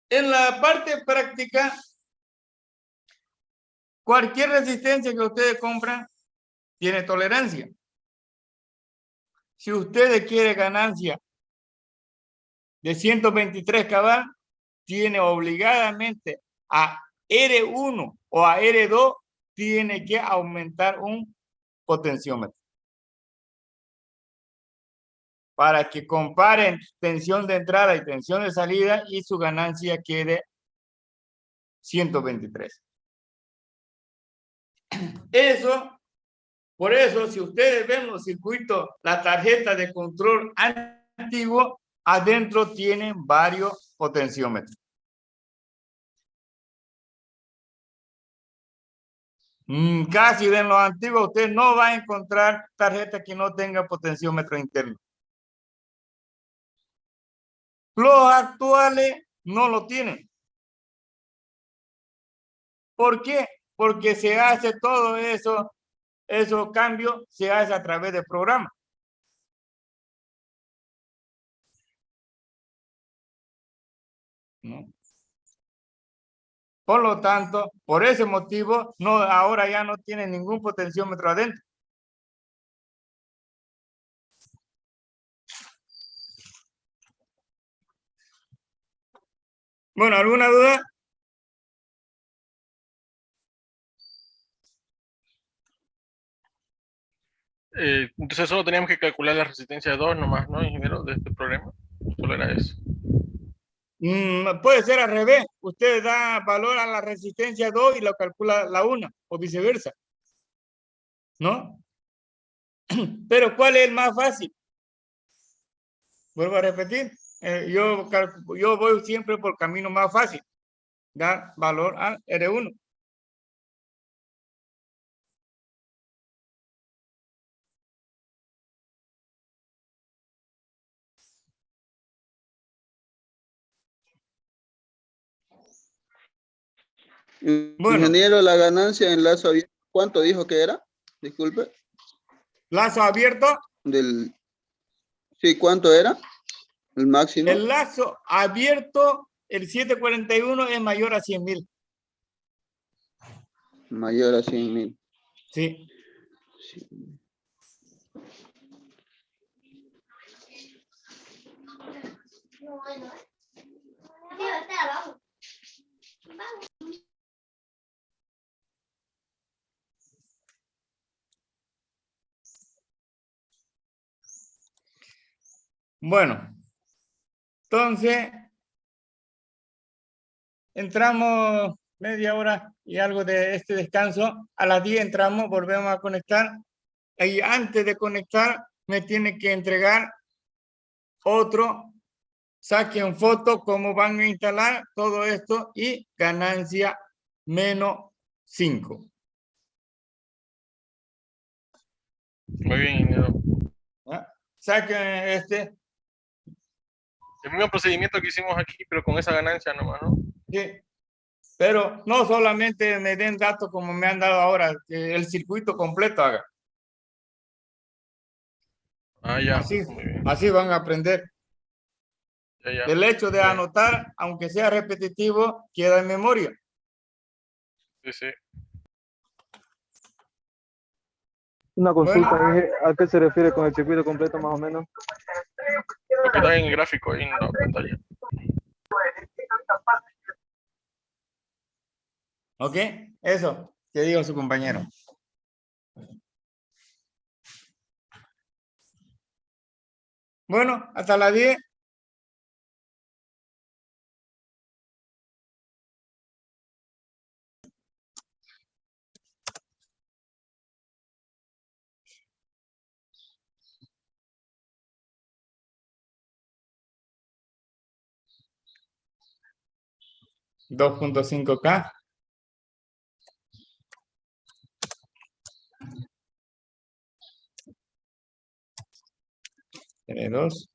en la parte práctica, cualquier resistencia que ustedes compran tiene tolerancia. Si ustedes quieren ganancia de 123 cabal, tiene obligadamente a R1 o a R2, tiene que aumentar un potenciómetro. Para que comparen tensión de entrada y tensión de salida y su ganancia quede 123. Por eso, si ustedes ven los circuitos, la tarjeta de control antiguo, adentro tienen varios potenciómetros. Casi en los antiguos usted no va a encontrar tarjeta que no tenga potenciómetro interno. Los actuales no lo tienen. ¿Por qué? Porque se hace todo eso, esos cambios se hace a través del programa. ¿No? Por lo tanto, por ese motivo, no, ahora ya no tiene ningún potenciómetro adentro. Bueno, ¿alguna duda? Entonces solo teníamos que calcular la resistencia 2 nomás, ¿no, ingeniero, de este problema? Solo era eso. Puede ser al revés. Usted da valor a la resistencia 2 y lo calcula la 1 o viceversa. ¿No? Pero ¿cuál es el más fácil? Vuelvo a repetir. Yo voy siempre por camino más fácil. Dar valor a R1. Bueno, Ingeniero, la ganancia en lazo abierto, ¿cuánto dijo que era? Disculpe. lazo abierto. Sí, ¿cuánto era? El máximo. El lazo abierto, el 741 es mayor a 100.000. Mayor a 100.000. Sí. Sí. Bueno, entonces entramos media hora y algo de este descanso. A las 10 entramos, volvemos a conectar. Y antes de conectar, me tiene que entregar otro. Saquen foto cómo van a instalar todo esto y ganancia menos 5. Muy bien, ingeniero. Saquen este. El mismo procedimiento que hicimos aquí, pero con esa ganancia nomás, ¿no? Sí. Pero no solamente me den datos como me han dado ahora, que el circuito completo haga. Ah, ya. Así, Muy bien. así van a aprender. Ya, ya. El hecho de Bien. anotar, aunque sea repetitivo, queda en memoria. Sí, sí. Una consulta, Bueno. ¿a qué se refiere con el circuito completo más o menos? Lo que está en el gráfico ahí en la pantalla. ¿Ok? Eso que diga su compañero. Bueno, hasta las 10. $2.5K. Tiene 2.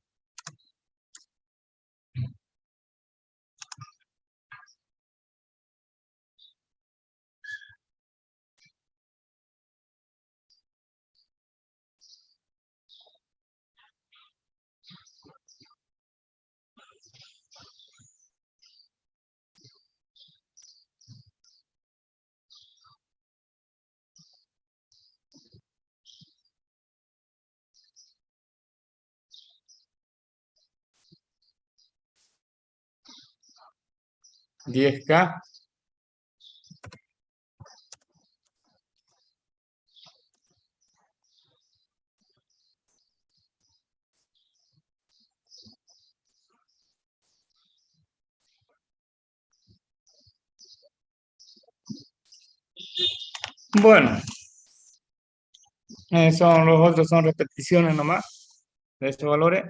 $10K. Bueno, son los otros son repeticiones nomás de estos valores.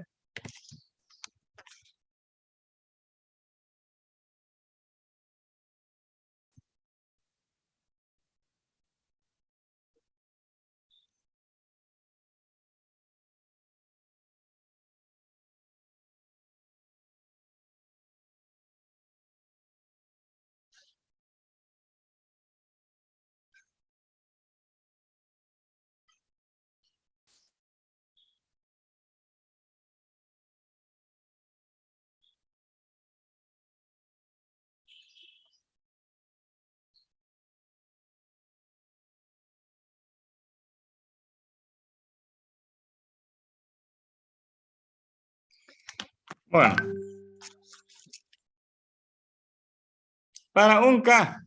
Bueno, para un K,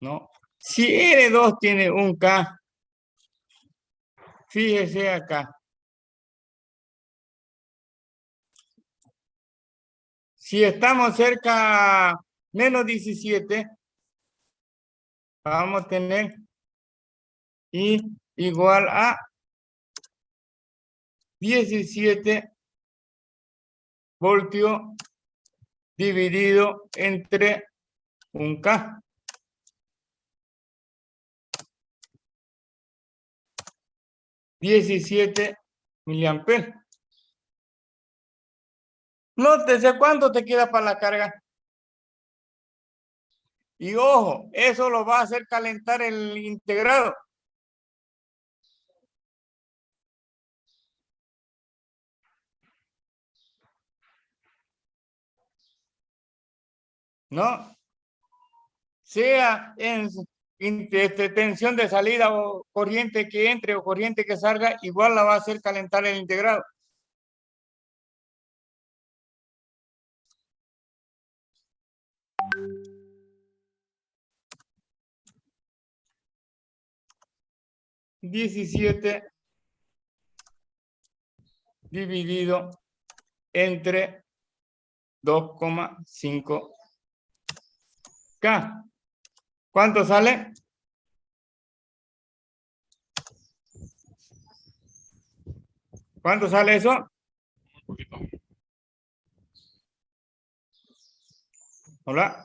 ¿no? Si R2 tiene un K, fíjese acá. Si estamos cerca menos 17, vamos a tener I igual a 17 voltios dividido entre un K. 17 miliamperes. Nótese cuánto te queda para la carga. Y ojo, eso lo va a hacer calentar el integrado. ¿No? Sea en tensión de salida o corriente que entre o corriente que salga, igual la va a hacer calentar el integrado. $17 dividido entre 2,5K. ¿Cuánto sale? ¿Cuánto sale eso? Un poquito. Hola.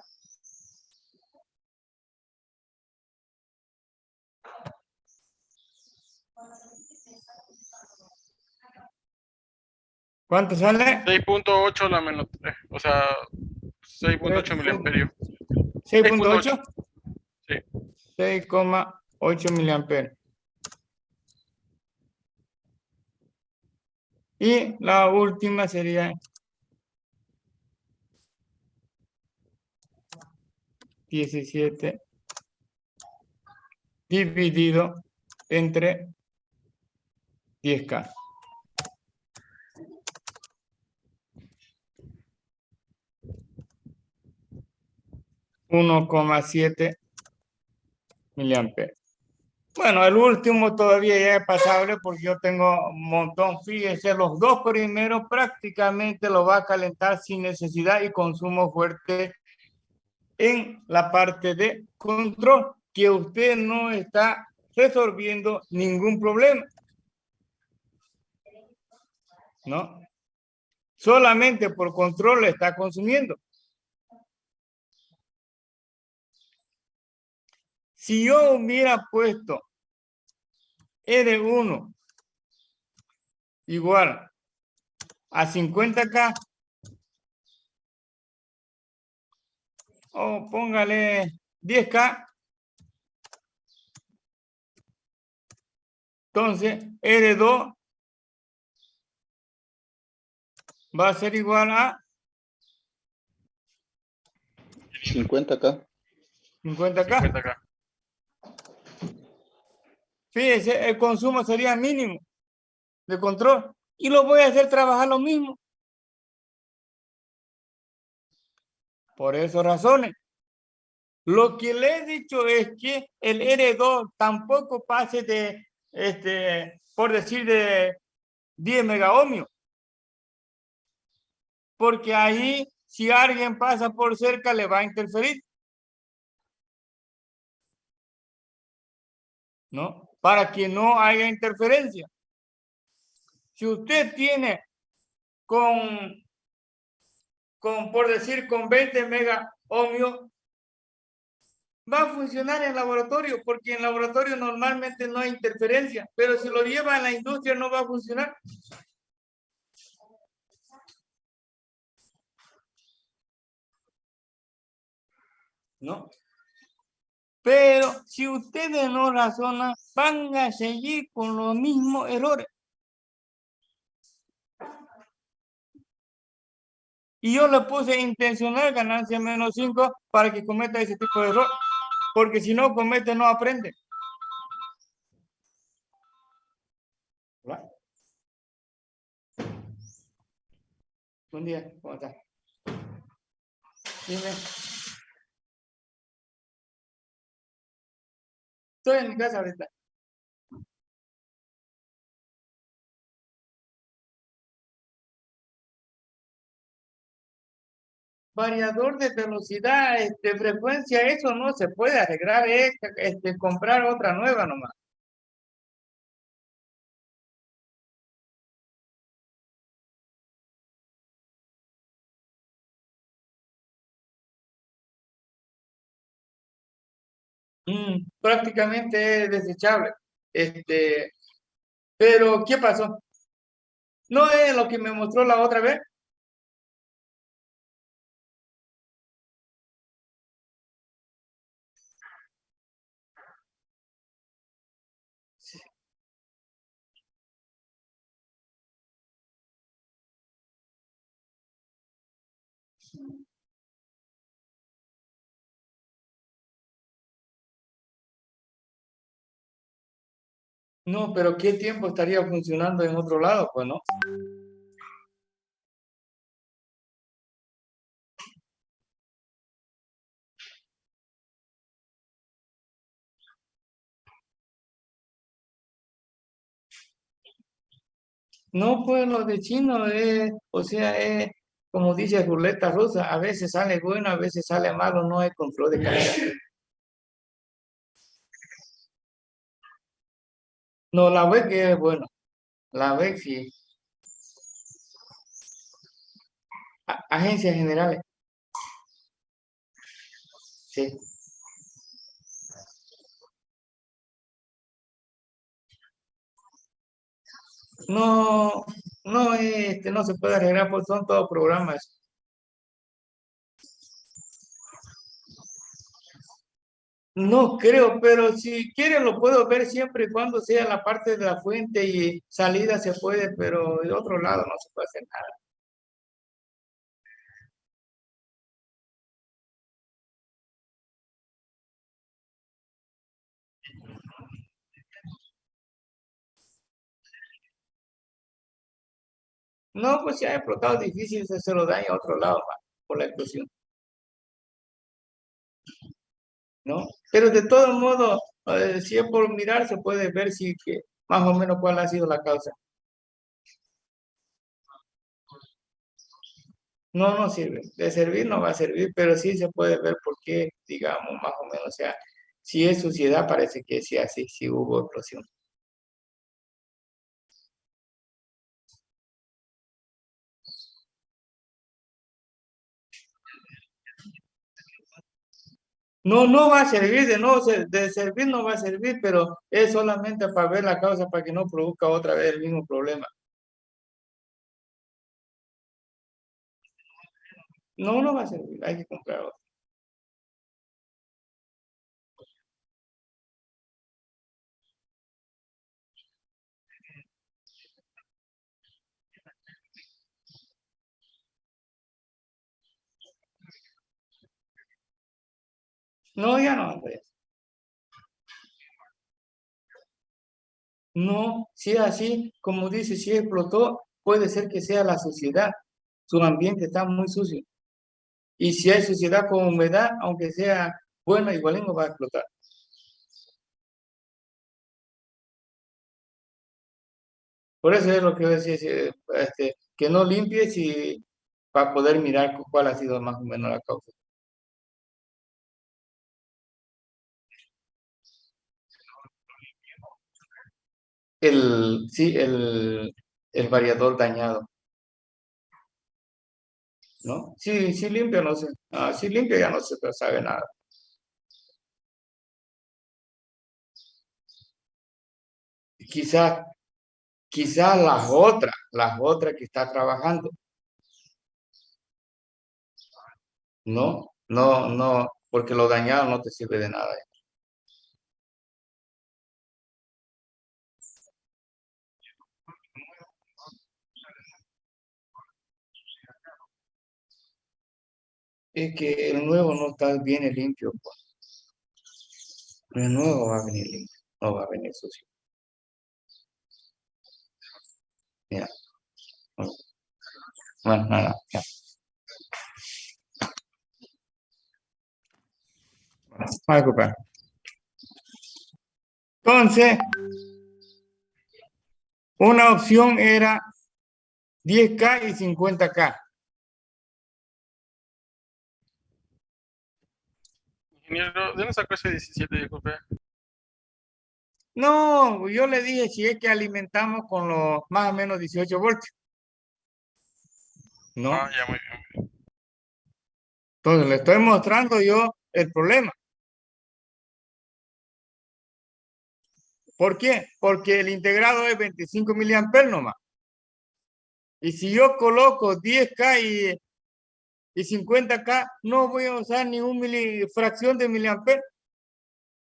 ¿Cuánto sale? 6.8 la menos 3, o sea, 6.8 miliamperios. 6.8. Sí. 6,8 miliamperes. Y la última sería 17 dividido entre 10K. $1,7 miliamperes. Bueno, el último todavía ya es pasable porque yo tengo un montón. Fíjense, los dos primeros prácticamente lo va a calentar sin necesidad y consumo fuerte en la parte de control, que usted no está resolviendo ningún problema. ¿No? Solamente por control le está consumiendo. Si yo hubiera puesto R1 igual a 50K, o póngale 10K, entonces R2 va a ser igual a 50K. 50K. 50K. Fíjese, el consumo sería mínimo de control y lo voy a hacer trabajar lo mismo. Por esas razones. Lo que le he dicho es que el R2 tampoco pase de, por decir, de 10 megaohmios. Porque ahí, si alguien pasa por cerca, le va a interferir. ¿No? Para que no haya interferencia. Si usted tiene por decir, con 20 megaohmios, va a funcionar en laboratorio, porque en laboratorio normalmente no hay interferencia, pero si lo lleva a la industria no va a funcionar. ¿No? Pero si ustedes no razonan, van a seguir con los mismos errores. Y yo le puse intencional ganancia menos 5 para que cometa ese tipo de error. Porque si no comete, no aprende. ¿Va? Buen día, ¿cómo estás? Dime. Estoy en mi casa ahorita. Variador de velocidad, frecuencia, eso no se puede arreglar, es comprar otra nueva nomás. Prácticamente es desechable. Pero, ¿qué pasó? ¿No es lo que me mostró la otra vez? No, pero ¿qué tiempo estaría funcionando en otro lado? Pues no. No, pues lo de chino es, o sea, es como dice ruleta rusa, a veces sale bueno, a veces sale malo, no hay control de calidad. No, la web que es bueno, la web sí. Agencias generales, sí. No, no, no se puede arreglar, pues son todos programas. No creo, pero si quiere lo puedo ver siempre y cuando sea la parte de la fuente y salida se puede, pero de otro lado no se puede hacer nada. No, pues si ha explotado difícil, se lo daña a otro lado más, por la explosión, ¿no? Pero de todo modo, si es por mirar, se puede ver si que más o menos cuál ha sido la causa. No, no sirve. De servir no va a servir, pero sí se puede ver por qué, digamos, más o menos. O sea, si es suciedad, parece que sí, así, sí hubo explosión. No, no va a servir, de servir no va a servir, pero es solamente para ver la causa, para que no produzca otra vez el mismo problema. No, no va a servir, hay que comprar otro. No, ya no, Andrés. No, si es así, como dice, si explotó, puede ser que sea la suciedad. Su ambiente está muy sucio. Y si hay suciedad con humedad, aunque sea buena, igual no va a explotar. Por eso es lo que yo decía, que no limpies y para poder mirar cuál ha sido más o menos la causa. Sí, el variador dañado, ¿no? Sí, sí limpio, no sé. Ah, sí limpio ya no se sabe nada. Quizás, quizás las otras que está trabajando, ¿no? No, no, porque lo dañado no te sirve de nada. Es que el nuevo no está bien limpio, pues. El nuevo va a venir limpio, no va a venir sucio. Mira, bueno, nada, ya. No se preocupe. Entonces, una opción era 10K y 50K. Ingeniero, ¿de dónde sacó ese 17, disculpe? No, yo le dije si es que alimentamos con los más o menos 18 voltios, ¿no? Ah, ya, muy bien. Entonces le estoy mostrando yo el problema. ¿Por qué? Porque el integrado es 25 miliamperes nomás. Y si yo coloco 10K y 50K, no voy a usar ni fracción de miliamper.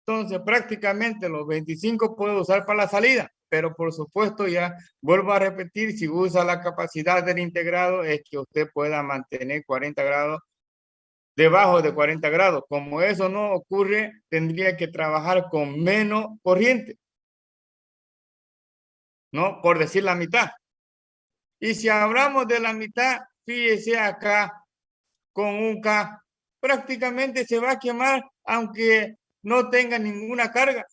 Entonces prácticamente los 25 puedo usar para la salida, pero por supuesto ya vuelvo a repetir, si usa la capacidad del integrado es que usted pueda mantener 40 grados debajo de 40 grados. Como eso no ocurre, tendría que trabajar con menos corriente, ¿no? Por decir la mitad. Y si hablamos de la mitad, fíjese acá con un K, prácticamente se va a quemar aunque no tenga ninguna carga.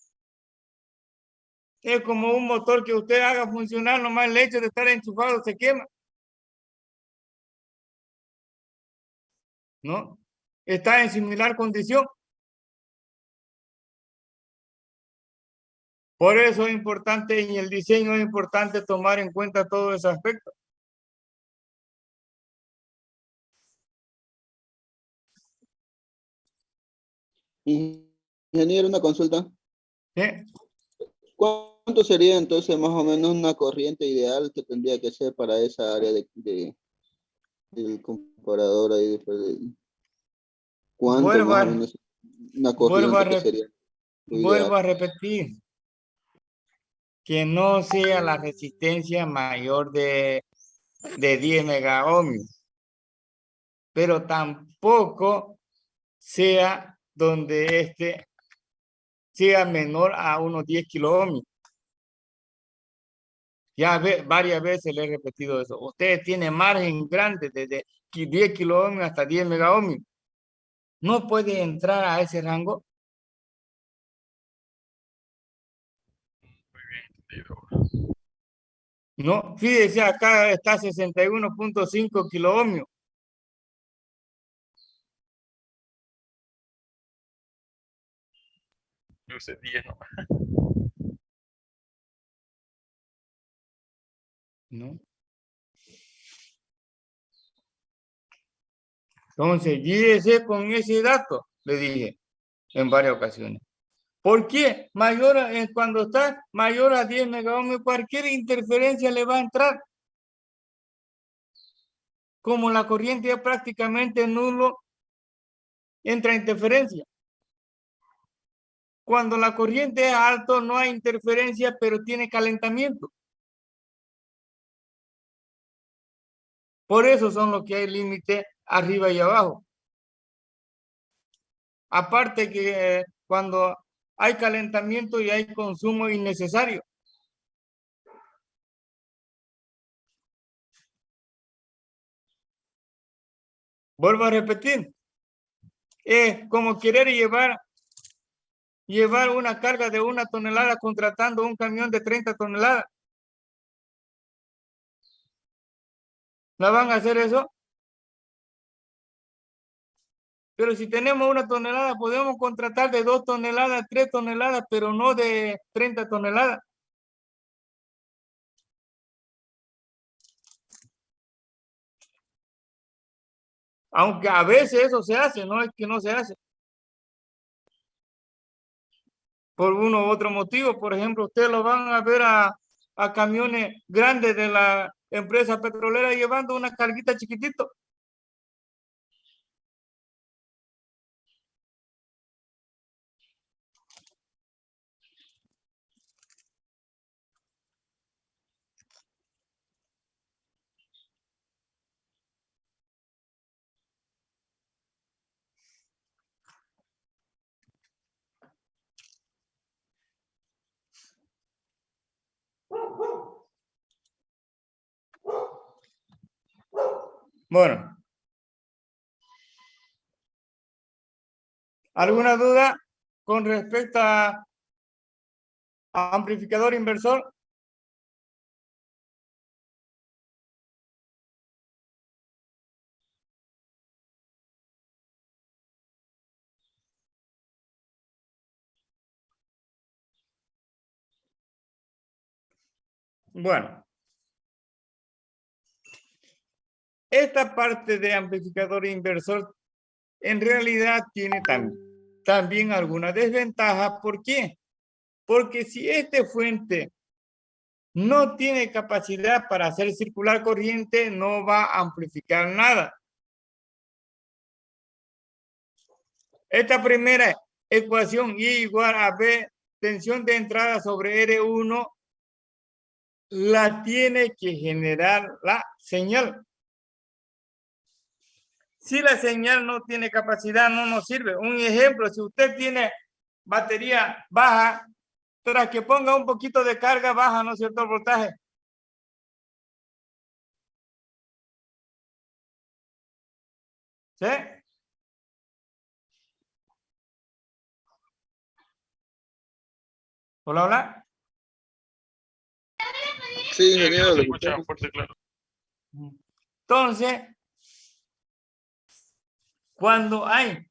Es como un motor que usted haga funcionar, nomás el hecho de estar enchufado se quema, ¿no? Está en similar condición. Por eso es importante, en el diseño es importante tomar en cuenta todo ese aspecto. Ingeniero, una consulta. ¿Sí? ¿Cuánto sería entonces más o menos una corriente ideal que tendría que ser para esa área del comparador ahí? ¿Cuánto Vuelvo más o a, menos una vuelvo a corriente que rep- sería lo vuelvo ideal? a repetir, que no sea la resistencia mayor de 10 megaohmios, pero tampoco sea donde este sea menor a unos 10 kiloohmios. Ya varias veces le he repetido eso. Usted tiene margen grande desde 10 kiloohmios hasta 10 megaohmios. No puede entrar a ese rango. No, fíjese, acá está 61.5 kiloohmios. Yo usé 10 nomás. ¿No? Entonces, guíese con ese dato, le dije en varias ocasiones. ¿Por qué? Cuando está mayor a 10 megaohmios, cualquier interferencia le va a entrar. Como la corriente es prácticamente nulo, entra interferencia. Cuando la corriente es alto, no hay interferencia, pero tiene calentamiento. Por eso son los que hay límite arriba y abajo. Aparte que cuando hay calentamiento y hay consumo innecesario. Vuelvo a repetir. Es como querer llevar una carga de 1 tonelada contratando un camión de 30 toneladas. ¿La van a hacer eso? Pero si tenemos 1 tonelada, podemos contratar de 2 toneladas, 3 toneladas, pero no de 30 toneladas. Aunque a veces eso se hace, no es que no se hace. Por uno u otro motivo. Por ejemplo, ustedes lo van a ver a camiones grandes de la empresa petrolera llevando una carguita chiquitito. Bueno. ¿Alguna duda con respecto a amplificador inversor? Bueno. Esta parte de amplificador inversor en realidad tiene también alguna desventaja. ¿Por qué? Porque si este fuente no tiene capacidad para hacer circular corriente, no va a amplificar nada. Esta primera ecuación I igual a B, tensión de entrada sobre R1, la tiene que generar la señal. Si la señal no tiene capacidad, no nos sirve. Un ejemplo, si usted tiene batería baja, tras que ponga un poquito de carga baja, ¿no es cierto?, el voltaje. ¿Sí? Hola, hola. Sí, Sí, aquí ingeniero, no se lo escucha escuchamos. fuerte y claro. Entonces, cuando hay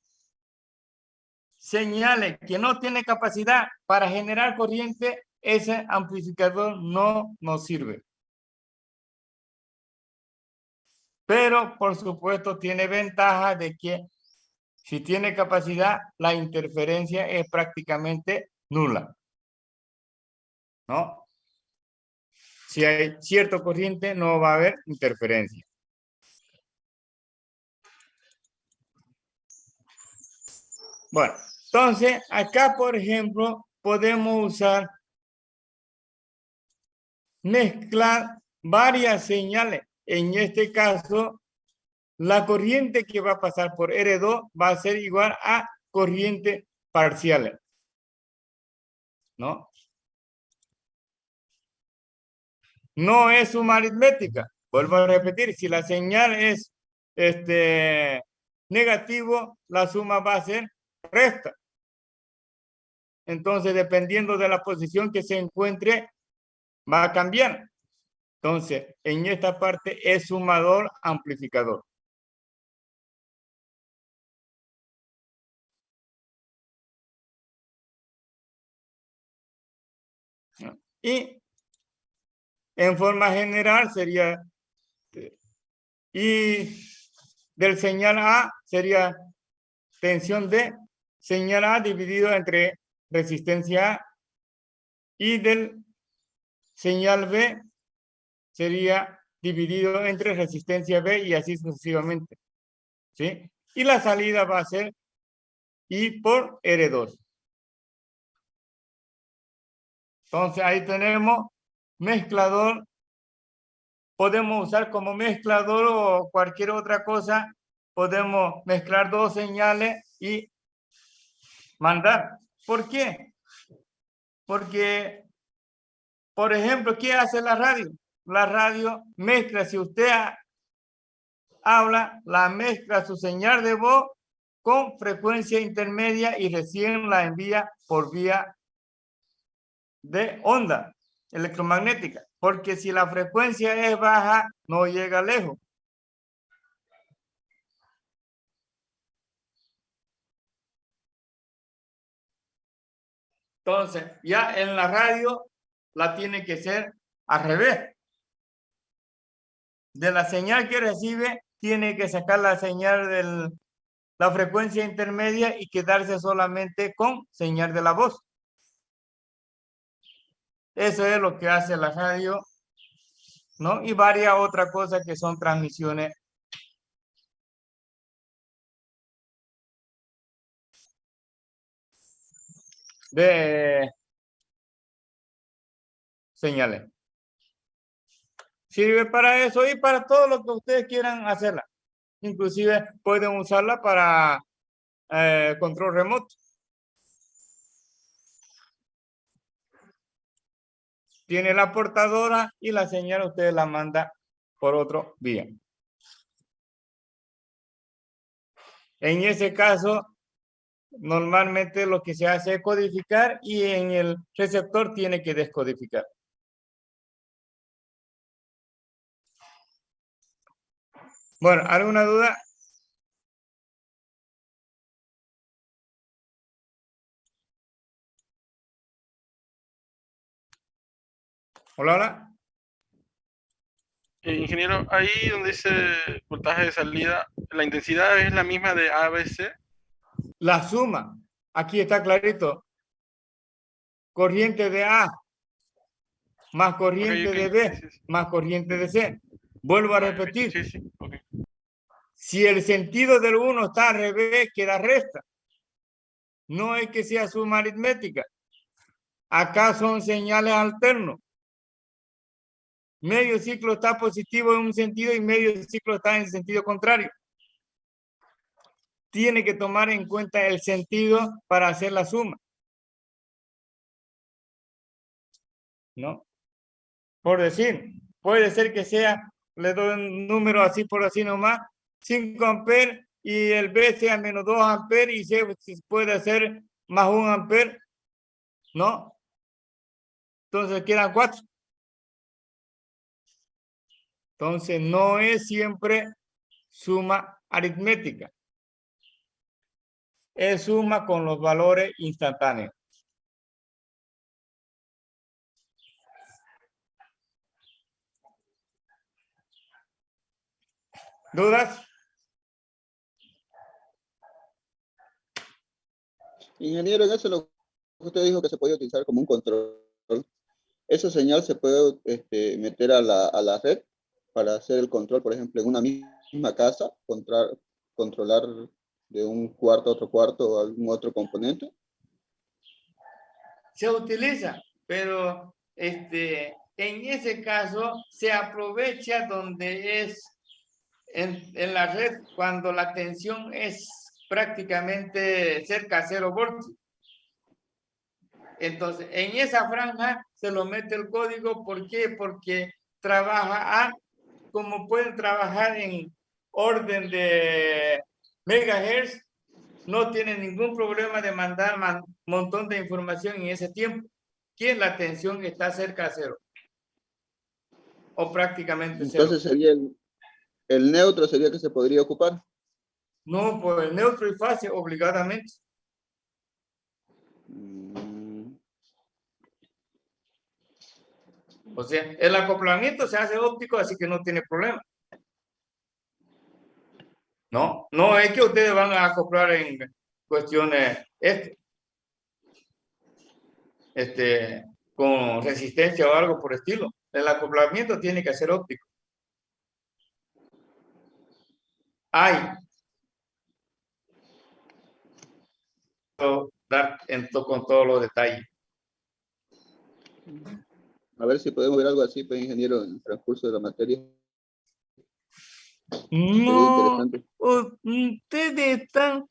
señales que no tienen capacidad para generar corriente, ese amplificador no nos sirve. Pero, por supuesto, tiene ventaja de que si tiene capacidad, la interferencia es prácticamente nula, ¿no? Si hay cierta corriente, no va a haber interferencia. Bueno, entonces, acá, por ejemplo, podemos usar, mezclar varias señales. En este caso, la corriente que va a pasar por R2 va a ser igual a corriente parciales, ¿no? No es suma aritmética. Vuelvo a repetir, si la señal es negativo, la suma va a ser resta. Entonces, dependiendo de la posición que se encuentre, va a cambiar. Entonces, en esta parte es sumador amplificador. Y en forma general sería, y del señal A sería tensión de señal A dividido entre resistencia A, y del señal B sería dividido entre resistencia B y así sucesivamente, ¿sí? Y la salida va a ser I por R2. Entonces ahí tenemos mezclador. Podemos usar como mezclador o cualquier otra cosa. Podemos mezclar dos señales y mandar. ¿Por qué? Porque, por ejemplo, ¿qué hace la radio? La radio mezcla, si usted habla, la mezcla su señal de voz con frecuencia intermedia y recién la envía por vía de onda electromagnética. Porque si la frecuencia es baja, no llega lejos. Entonces, ya en la radio la tiene que ser al revés. De la señal que recibe, tiene que sacar la señal de la frecuencia intermedia y quedarse solamente con señal de la voz. Eso es lo que hace la radio, ¿no? Y varias otras cosas que son transmisiones de señales. Sirve para eso y para todo lo que ustedes quieran hacerla. Inclusive pueden usarla para control remoto. Tiene la portadora y la señal ustedes la manda por otro vía. En ese caso, normalmente lo que se hace es codificar y en el receptor tiene que descodificar. Bueno, ¿alguna duda? Hola, hola. Ingeniero, ahí donde dice voltaje de salida, ¿la intensidad es la misma de ABC? La suma, aquí está clarito. Corriente de A más corriente de B Sí, sí. más corriente de C. Vuelvo a repetir. Sí, sí, ok. Si el sentido del uno está al revés, queda resta. No es que sea suma aritmética. Acá son señales alternos. Medio ciclo está positivo en un sentido y medio ciclo está en el sentido contrario. Tiene que tomar en cuenta el sentido para hacer la suma. ¿No? Por decir, puede ser que sea, le doy un número así por así nomás, 5 amperes y el B sea menos 2 amperes y se puede hacer más 1 amper, ¿no? Entonces quedan 4. Entonces no es siempre suma aritmética. Es suma con los valores instantáneos. ¿Dudas? Ingeniero, en eso lo que usted dijo que se puede utilizar como un control. Esa señal se puede meter a la red para hacer el control, por ejemplo, en una misma casa, controlar de un cuarto a otro cuarto o algún otro componente. Se utiliza, pero en ese caso se aprovecha donde es en la red cuando la tensión es prácticamente cerca a 0 voltios. Entonces, en esa franja se lo mete el código. ¿Por qué? Porque trabaja como pueden trabajar en orden de megahertz, no tienen ningún problema de mandar un montón de información en ese tiempo, que la tensión está cerca a 0 o prácticamente 0. Entonces sería el neutro sería que se podría ocupar. No, pues neutro y fase obligadamente. O sea, el acoplamiento se hace óptico, así que no tiene problema. No, no es que ustedes van a acoplar en cuestiones con resistencia o algo por estilo. El acoplamiento tiene que ser óptico. Hay dar con todos los detalles. A ver si podemos ver algo así, pues, ingeniero, en el transcurso de la materia. Sería No, interesante. ustedes están,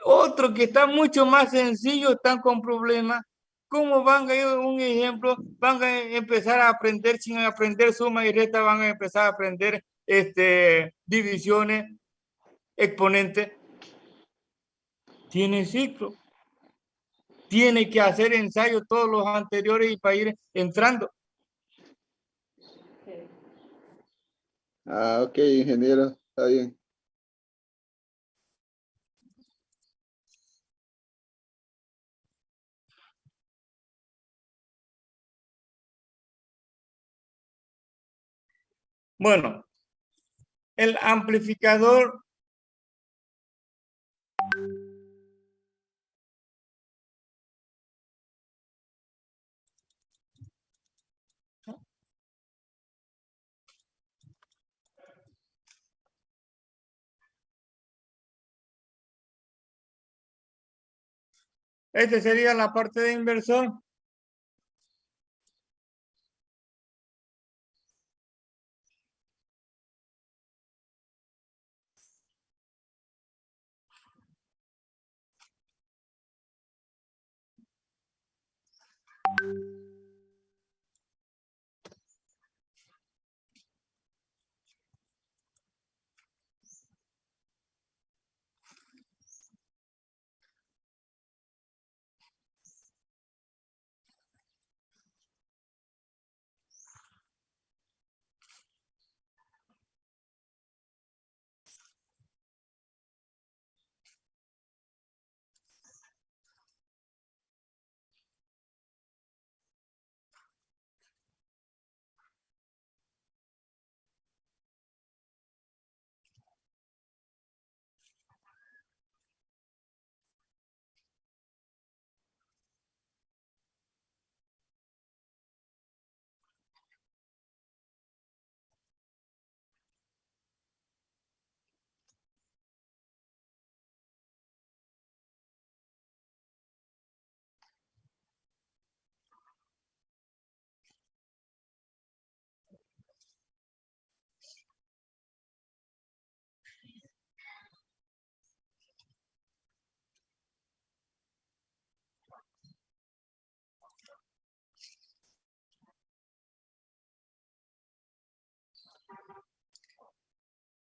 otro que está mucho más sencillo, están con problemas. ¿Cómo van a ir un ejemplo? Van a empezar a aprender sin aprender suma y resta, van a empezar a aprender divisiones, exponentes. Tiene ciclo. Tiene que hacer ensayos todos los anteriores y para ir entrando. Ah, ok, ingeniero, está bien. Bueno, el amplificador sería la parte de inversor.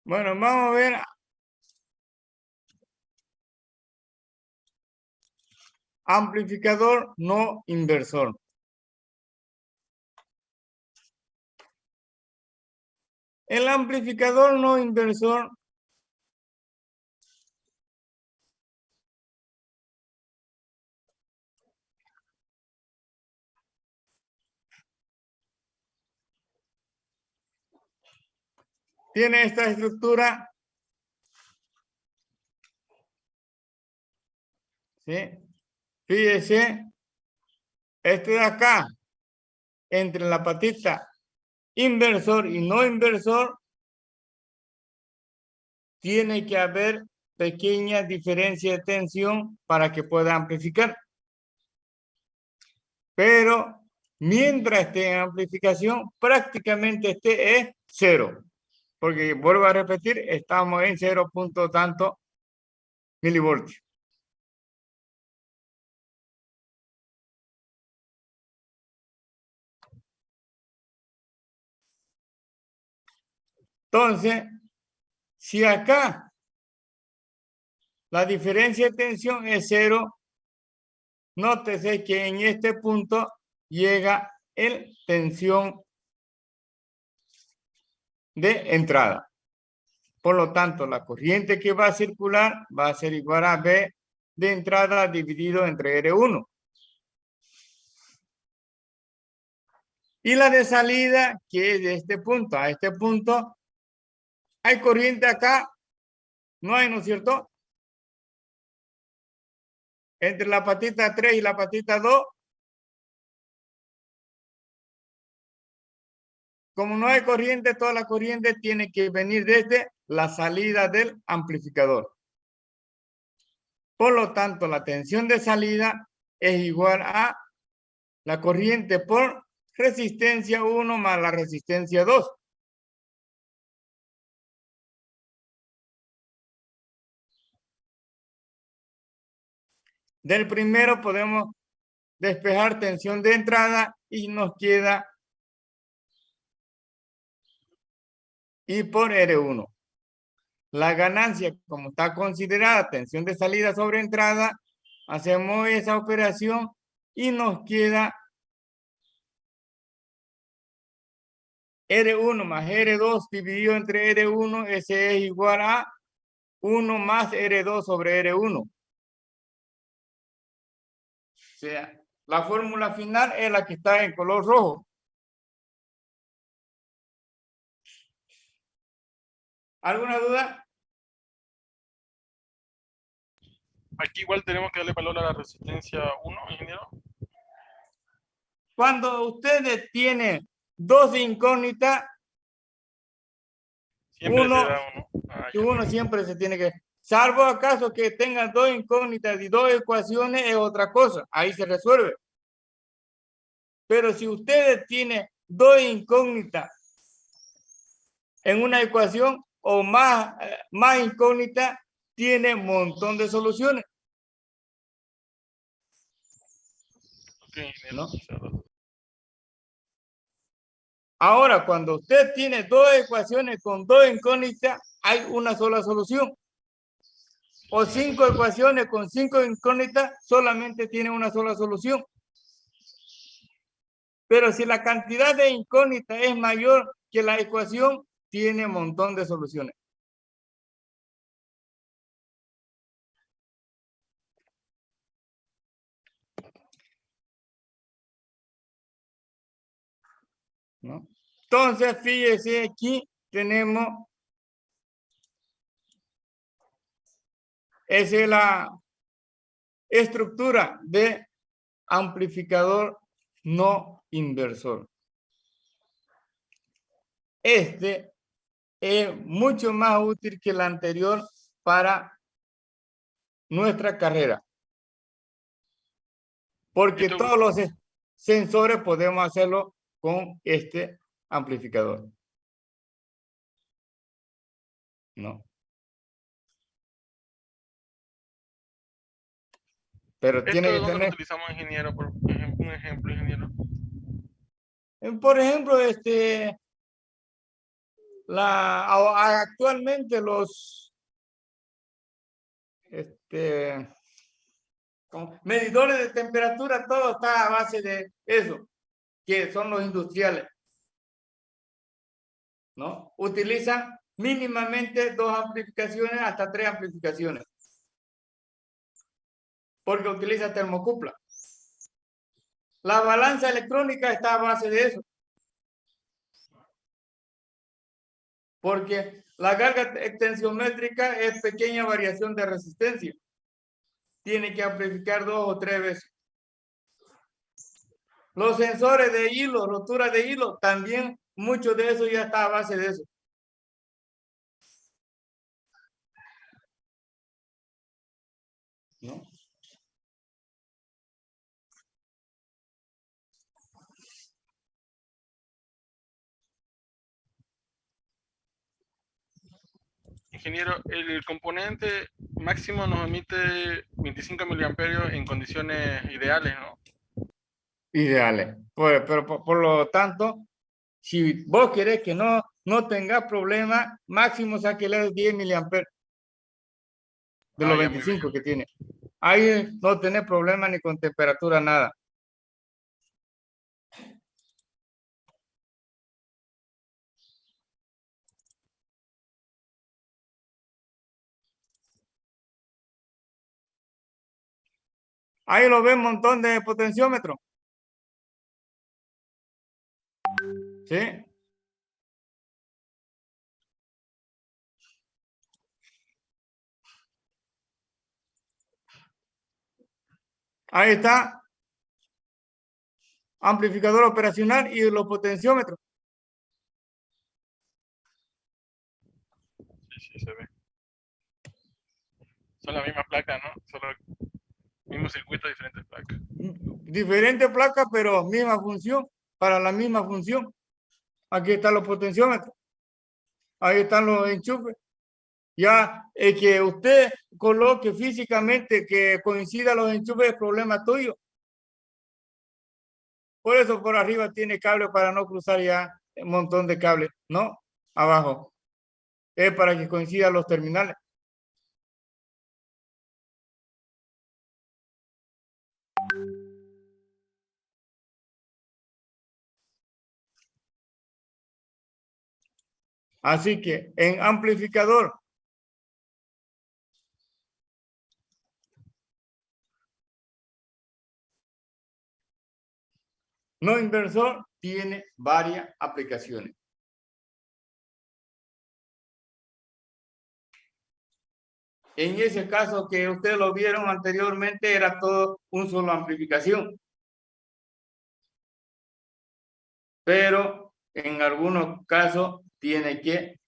Bueno, vamos a ver. Amplificador no inversor. El amplificador no inversor tiene esta estructura. ¿Sí? Fíjese, este de acá, entre la patita inversor y no inversor, tiene que haber pequeña diferencia de tensión para que pueda amplificar. Pero mientras esté en amplificación, prácticamente este es cero. Porque vuelvo a repetir, estamos en 0. Tanto milivoltios. Entonces, si acá la diferencia de tensión es 0, nótese que en este punto llega el tensión de entrada. Por lo tanto, la corriente que va a circular va a ser igual a B de entrada dividido entre R1. Y la de salida, que es de este punto a este punto, hay corriente acá, no hay, ¿no es cierto? Entre la patita 3 y la patita 2. Como no hay corriente, toda la corriente tiene que venir desde la salida del amplificador. Por lo tanto, la tensión de salida es igual a la corriente por resistencia 1 más la resistencia 2. Del primero podemos despejar tensión de entrada y nos queda I por R1. La ganancia, como está considerada tensión de salida sobre entrada, hacemos esa operación y nos queda R1 más R2 dividido entre R1, ese es igual a 1 más R2 sobre R1. O sea, la fórmula final es la que está en color rojo. ¿Alguna duda? Aquí igual tenemos que darle valor a la resistencia 1, ingeniero. Cuando ustedes tienen dos incógnitas, Siempre uno, se da uno. Ya. uno siempre se tiene que... Salvo acaso que tengan dos incógnitas y dos ecuaciones, es otra cosa. Ahí se resuelve. Pero si ustedes tienen dos incógnitas en una ecuación o más incógnitas, tiene un montón de soluciones. Ok, ingeniero. ¿No? Ahora, cuando usted tiene dos ecuaciones con dos incógnitas, hay una sola solución. O 5 ecuaciones con 5 incógnitas, solamente tiene una sola solución. Pero si la cantidad de incógnitas es mayor que la ecuación, tiene un montón de soluciones. ¿No? Entonces, fíjese, aquí tenemos, esa es la estructura de amplificador no inversor. Este es mucho más útil que el anterior para nuestra carrera. Porque todos los sensores podemos hacerlo con este amplificador. ¿No? Pero tiene que ¿Esto dónde lo tener... utilizamos, ingeniero? Por ejemplo, un ejemplo, ingeniero. Por ejemplo, Actualmente los medidores de temperatura, todo está a base de eso, que son los industriales, ¿no? Utilizan mínimamente 2 amplificaciones hasta 3 amplificaciones, porque utiliza termocupla. La balanza electrónica está a base de eso, porque la carga extensiométrica es pequeña variación de resistencia. Tiene que amplificar 2 o 3 veces. Los sensores de hilo, rotura de hilo, también mucho de eso ya está a base de eso. ¿No? Ingeniero, el componente máximo nos emite 25 miliamperios en condiciones ideales, ¿no? Ideales. Pero por lo tanto, si vos querés que no tenga problema, máximo sáquele 10 miliamperes de los Ya, muy 25 bien. que tiene. Ahí no tenés problema ni con temperatura, nada. Ahí lo ven un montón de potenciómetros. ¿Sí? Ahí está. Amplificador operacional y los potenciómetros. Sí, se ve. Son las mismas placas, ¿no? Solo mismo circuito, diferentes placas. Diferente placa, pero misma función, para la misma función. Aquí están los potenciómetros. Ahí están los enchufes. Ya que usted coloque físicamente que coincida los enchufes es problema tuyo. Por eso por arriba tiene cable para no cruzar ya un montón de cables, ¿no? Abajo. Es para que coincidan los terminales. Así que en amplificador no inversor tiene varias aplicaciones. En ese caso que ustedes lo vieron anteriormente era todo un solo amplificación. Pero en algunos casos tiene que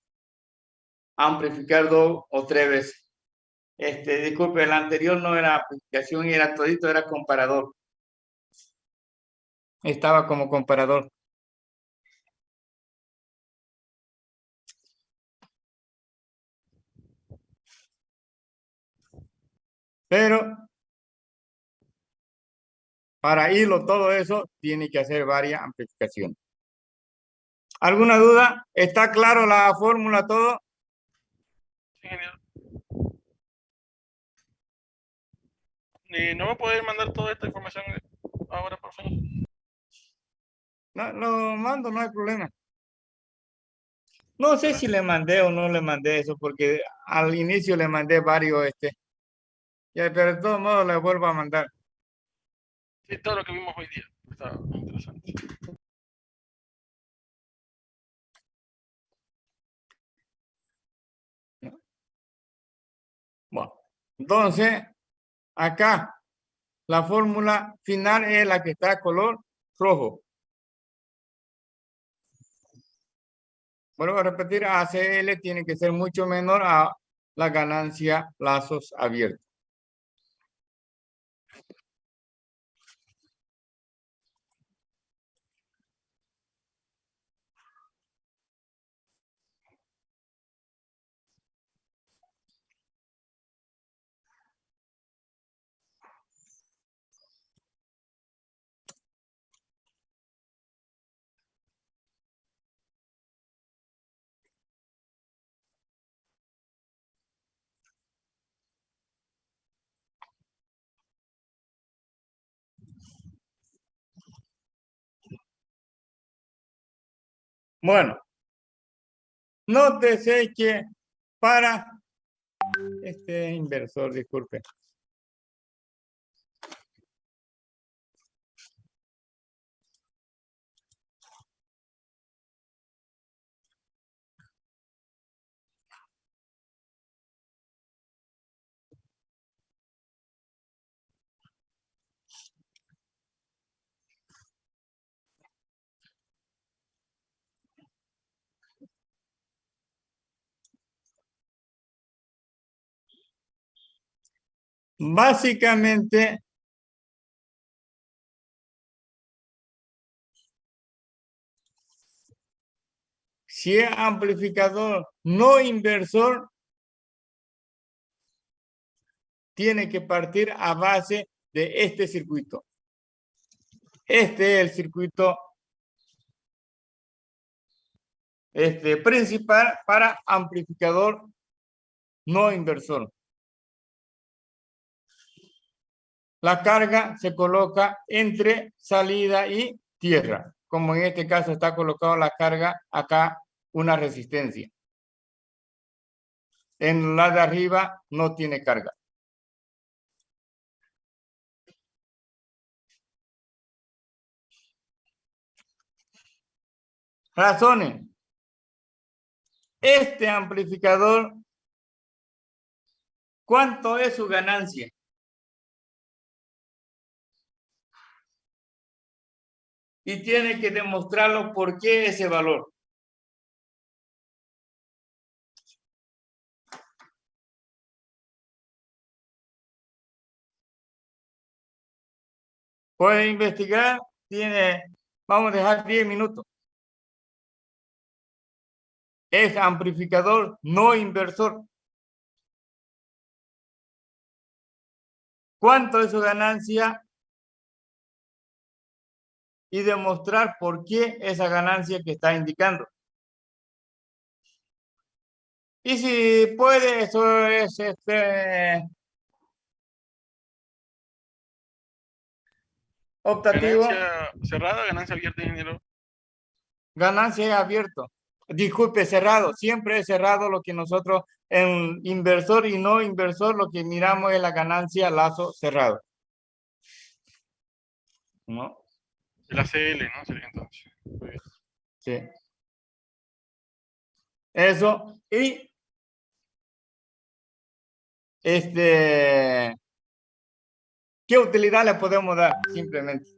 amplificar 2 o 3 veces. Disculpe, el anterior no era amplificación, era todito, era comparador. Estaba como comparador. Pero para hilo, todo eso, tiene que hacer varias amplificaciones. ¿Alguna duda? ¿Está claro la fórmula, todo? Sí, ingeniero. ¿No me puede mandar toda esta información ahora, por favor? No, lo mando, no hay problema. No sé si le mandé o no le mandé eso, porque al inicio le mandé varios, ya, pero de todos modos le vuelvo a mandar. Sí, todo lo que vimos hoy día. Está interesante. Bueno, entonces, acá, la fórmula final es la que está a color rojo. Vuelvo a repetir, ACL tiene que ser mucho menor a la ganancia lazos abiertos. Bueno, nótese que para este inversor, disculpe. Básicamente, si es amplificador no inversor, tiene que partir a base de este circuito. Este es el circuito principal para amplificador no inversor. La carga se coloca entre salida y tierra. Como en este caso está colocada la carga, acá una resistencia. En la de arriba no tiene carga. Razones. Este amplificador, ¿cuánto es su ganancia? Y tiene que demostrarlo por qué ese valor. Puede investigar, vamos a dejar 10 minutos. Es amplificador no inversor. ¿Cuánto es su ganancia? Y demostrar por qué esa ganancia que está indicando. Y si puede, eso es optativo. Ganancia cerrada, ganancia abierta, ingeniero. Ganancia abierto. Disculpe, cerrado. Siempre es cerrado lo que nosotros en inversor y no inversor lo que miramos es la ganancia lazo cerrado. ¿No? El ACL, ¿no? Sería entonces. Muy bien. Sí. Eso. Y ¿qué utilidad le podemos dar? Simplemente.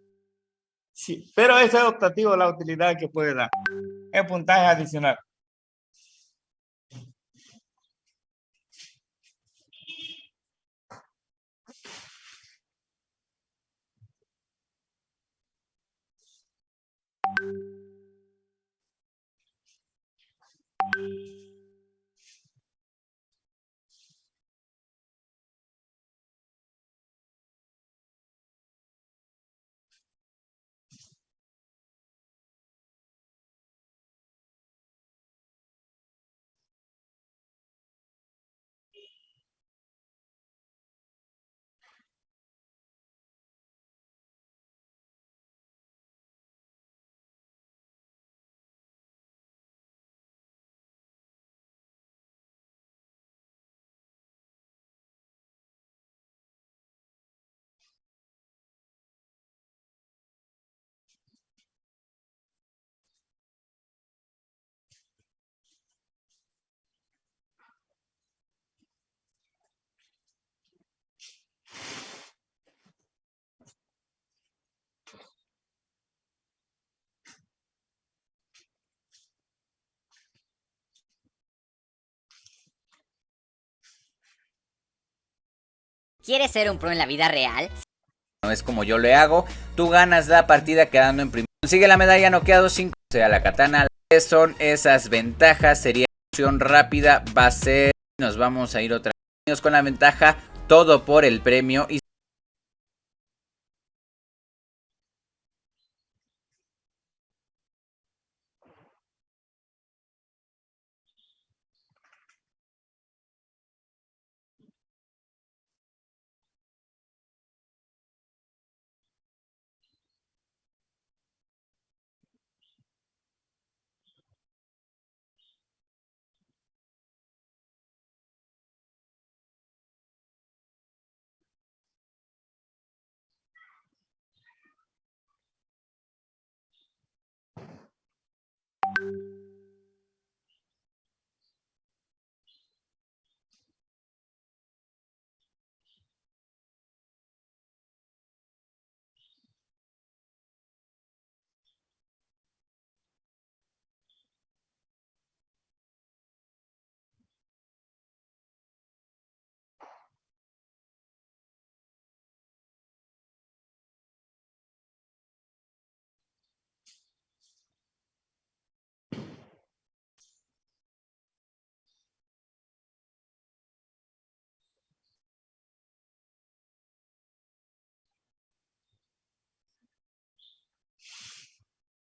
Sí, pero eso es optativo, la utilidad que puede dar. Es puntaje adicional. ¿Quieres ser un pro en la vida real? No es como yo le hago, tú ganas la partida quedando en primero. Consigue la medalla noqueado 5, o sea, la katana. ¿Qué son esas ventajas? Sería opción rápida, va a ser, nos vamos a ir otra vez con la ventaja, todo por el premio y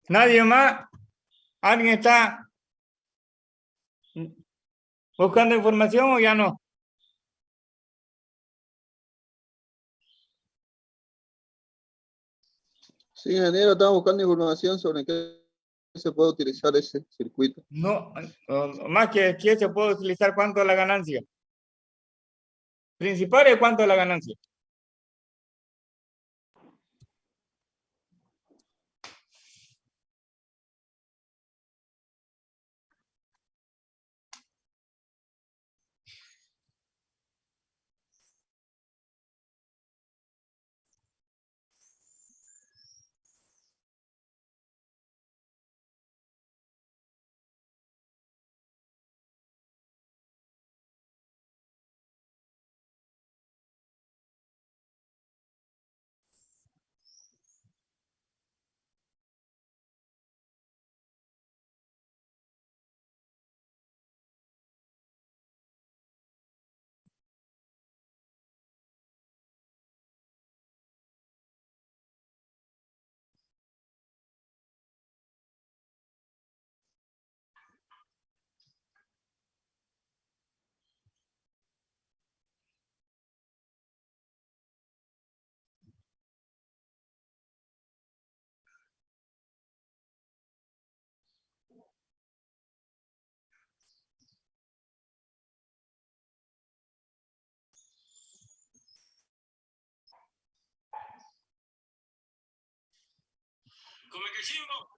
¿Nadie más? ¿Alguien está buscando información o ya no? Sí, ingeniero, estamos buscando información sobre qué se puede utilizar ese circuito. No, más que se puede utilizar, ¿cuánto es la ganancia? Principal es cuánto es la ganancia. Come que chimbo.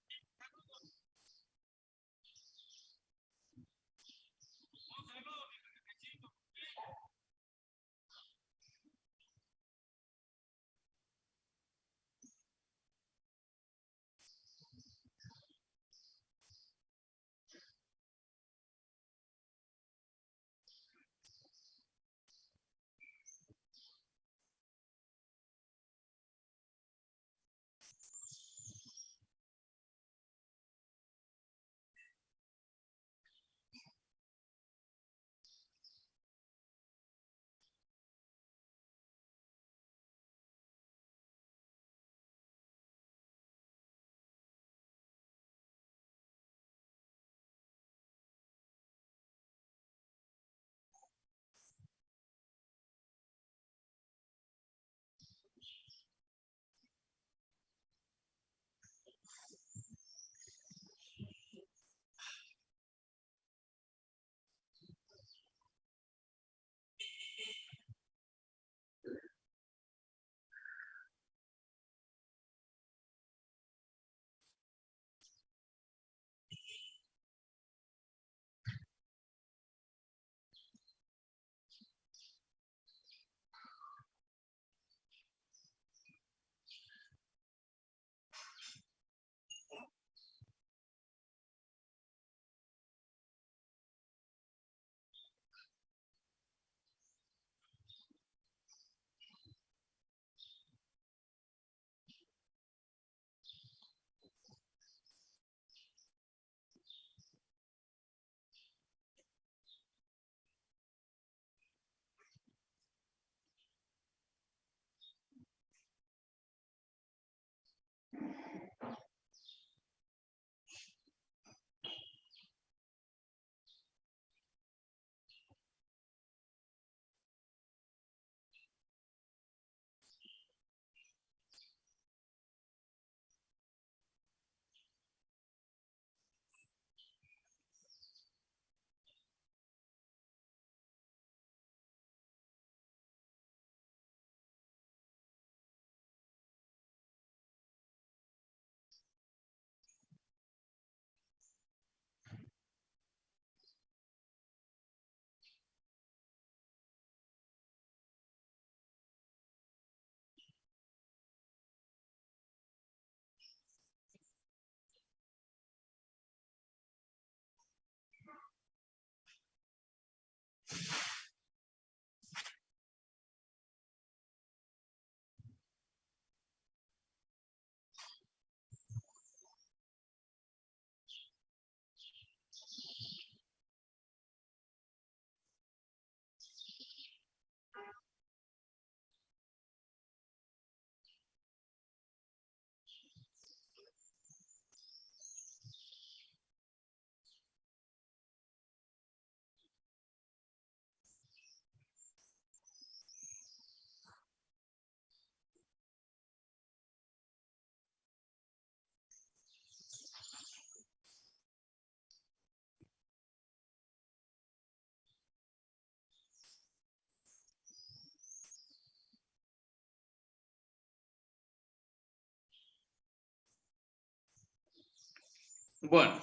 Bueno.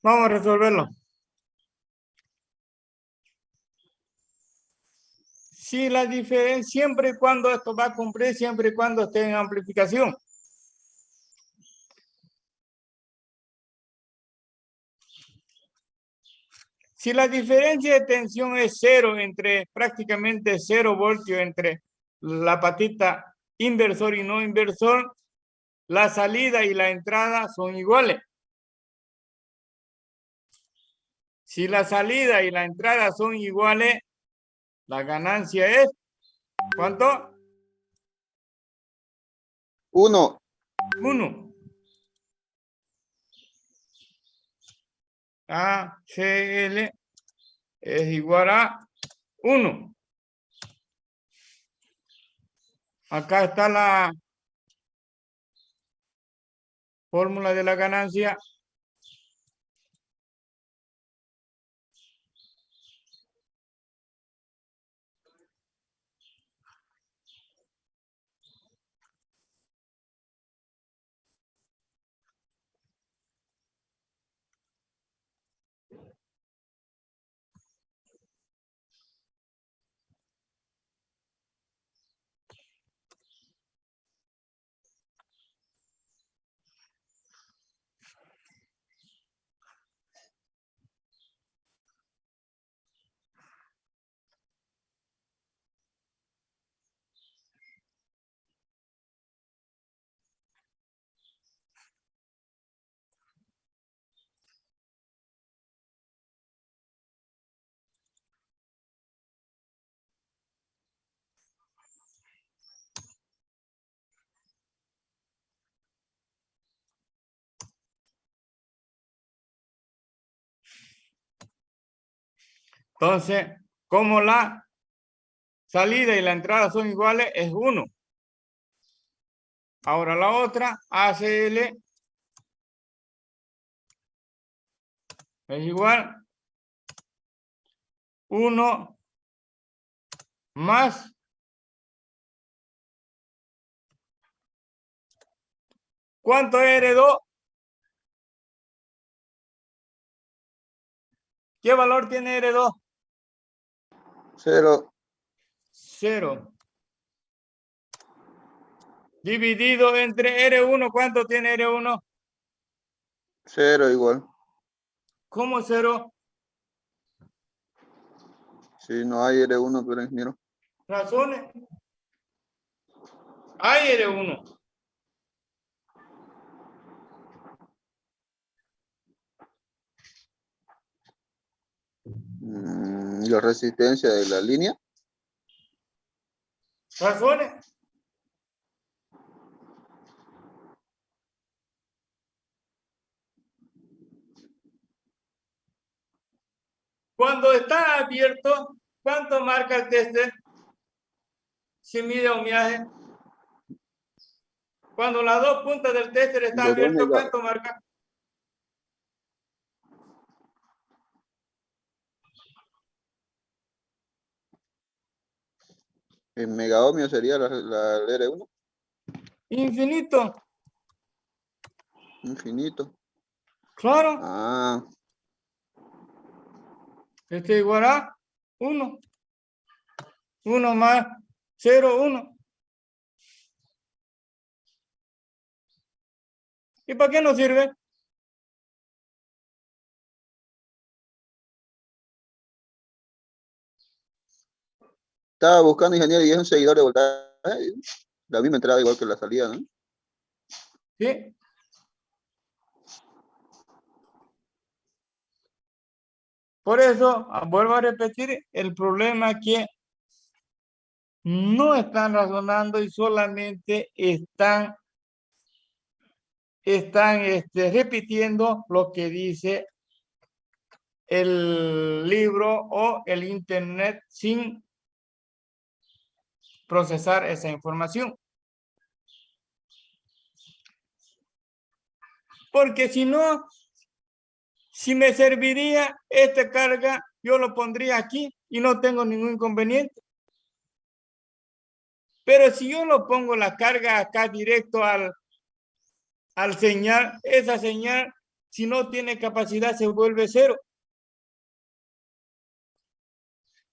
Vamos a resolverlo. Si la diferencia, siempre y cuando esto va a cumplir, siempre y cuando esté en amplificación. Si la diferencia de tensión es cero prácticamente 0 voltios entre la patita inversor y no inversor, la salida y la entrada son iguales. Si la salida y la entrada son iguales, la ganancia es, ¿cuánto? 1. 1. ACL es igual a 1. Acá está la fórmula de la ganancia. Entonces, como la salida y la entrada son iguales, es 1. Ahora la otra, ACL, es igual 1 más ¿cuánto es R2? ¿Qué valor tiene R2? 0. 0. Dividido entre R1, ¿cuánto tiene R1? 0 igual. ¿Cómo 0? Si no hay R1, pero ingeniero. Razones. Hay R1. La resistencia de la línea. Razones. Cuando está abierto, ¿cuánto marca el tester? Si mide ohmiaje. Cuando las dos puntas del tester está Los dos abierto, mega- ¿cuánto marca? En megaohmio sería la R1. Infinito. Infinito. Claro. Ah, Este es igual a 1. 1 más 0, 1. ¿Y para qué nos sirve? estaba buscando, ingeniero, y es un seguidor de voltaje. La misma entrada igual que la salida, ¿no? ¿Sí? Por eso, vuelvo a repetir, el problema es que no están razonando y solamente están repitiendo lo que dice el libro o el internet sin procesar esa información. Porque si no, si me serviría esta carga, yo lo pondría aquí y no tengo ningún inconveniente. Pero si yo lo pongo la carga acá directo al señal, esa señal, si no tiene capacidad, se vuelve cero.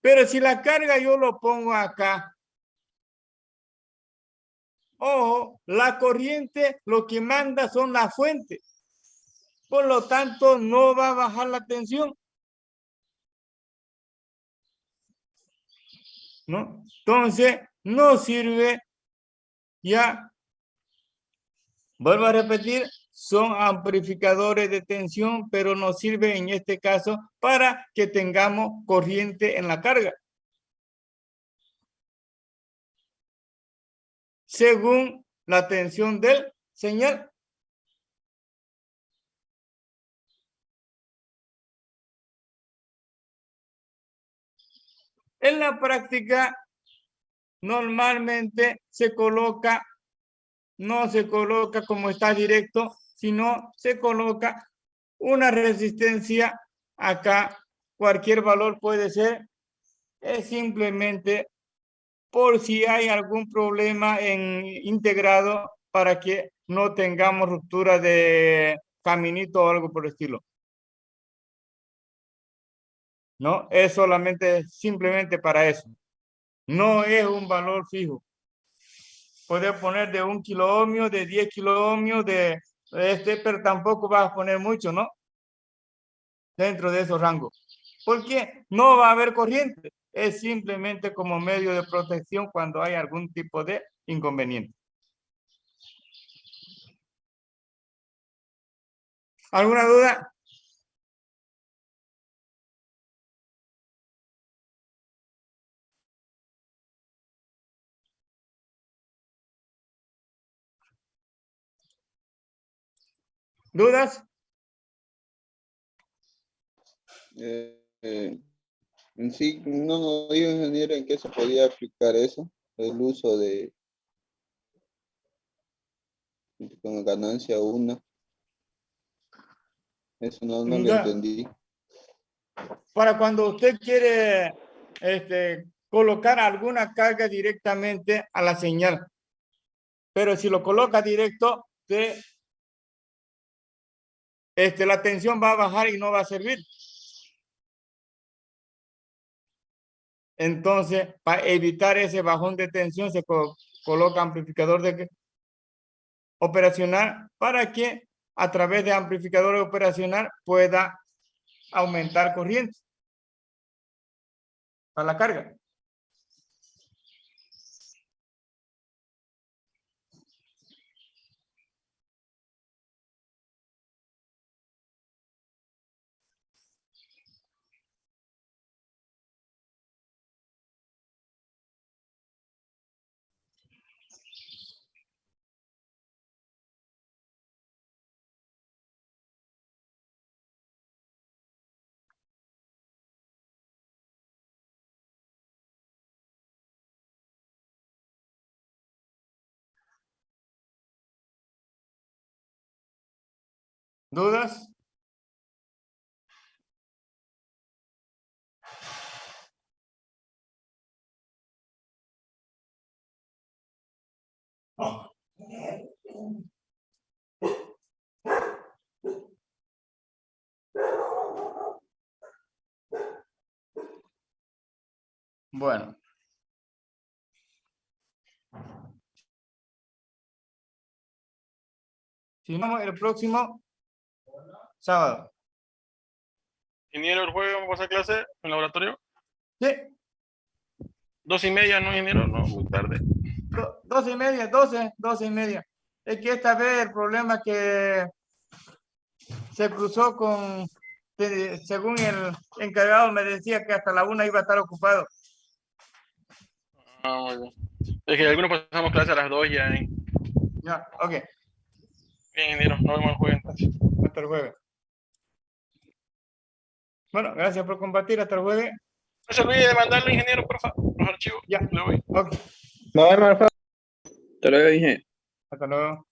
Pero si la carga yo lo pongo acá, ojo, la corriente lo que manda son las fuentes. Por lo tanto, no va a bajar la tensión. ¿No? Entonces, no sirve ya. Vuelvo a repetir, son amplificadores de tensión, pero nos sirve en este caso para que tengamos corriente en la carga. Según la tensión del señal. En la práctica, normalmente no se coloca como está directo, sino se coloca una resistencia acá. Cualquier valor puede ser. Es simplemente por si hay algún problema en integrado para que no tengamos ruptura de caminito o algo por el estilo. ¿No? Es solamente, simplemente para eso. No es un valor fijo. Puedes poner de 1 kiloohmio, de 10 kiloohmios, pero tampoco vas a poner mucho, ¿no? Dentro de esos rangos. Porque no va a haber corriente. Es simplemente como medio de protección cuando hay algún tipo de inconveniente. ¿Alguna duda? ¿Dudas? En sí, no nos dijo, ingeniero, en qué se podía aplicar eso, el uso de con ganancia 1. Eso no lo Ya. entendí. Para cuando usted quiere colocar alguna carga directamente a la señal. Pero si lo coloca directo, la tensión va a bajar y no va a servir. Entonces, para evitar ese bajón de tensión, se coloca amplificador operacional para que a través de amplificador operacional pueda aumentar corriente para la carga. ¿Dudas? Bueno. Si no, el próximo sábado. Ingeniero, el jueves vamos a pasar clase en el laboratorio. Sí. 2:30, ¿no, ingeniero? No, muy tarde. 12:30, 12:30. Es que esta vez el problema que se cruzó con, según el encargado me decía que hasta la 1 iba a estar ocupado. Ah, muy bien. Es que algunos pasamos clase a las 2 ya. Ya, ok. Bien, ingeniero, nos vemos el jueves entonces. Hasta el jueves. Bueno, gracias por compartir. Hasta el jueves. No se olvide de mandarle, ingeniero, por favor, los archivos. Ya. Le voy. Ok. Nos vemos, Alfredo. Hasta luego, ingeniero. Hasta luego.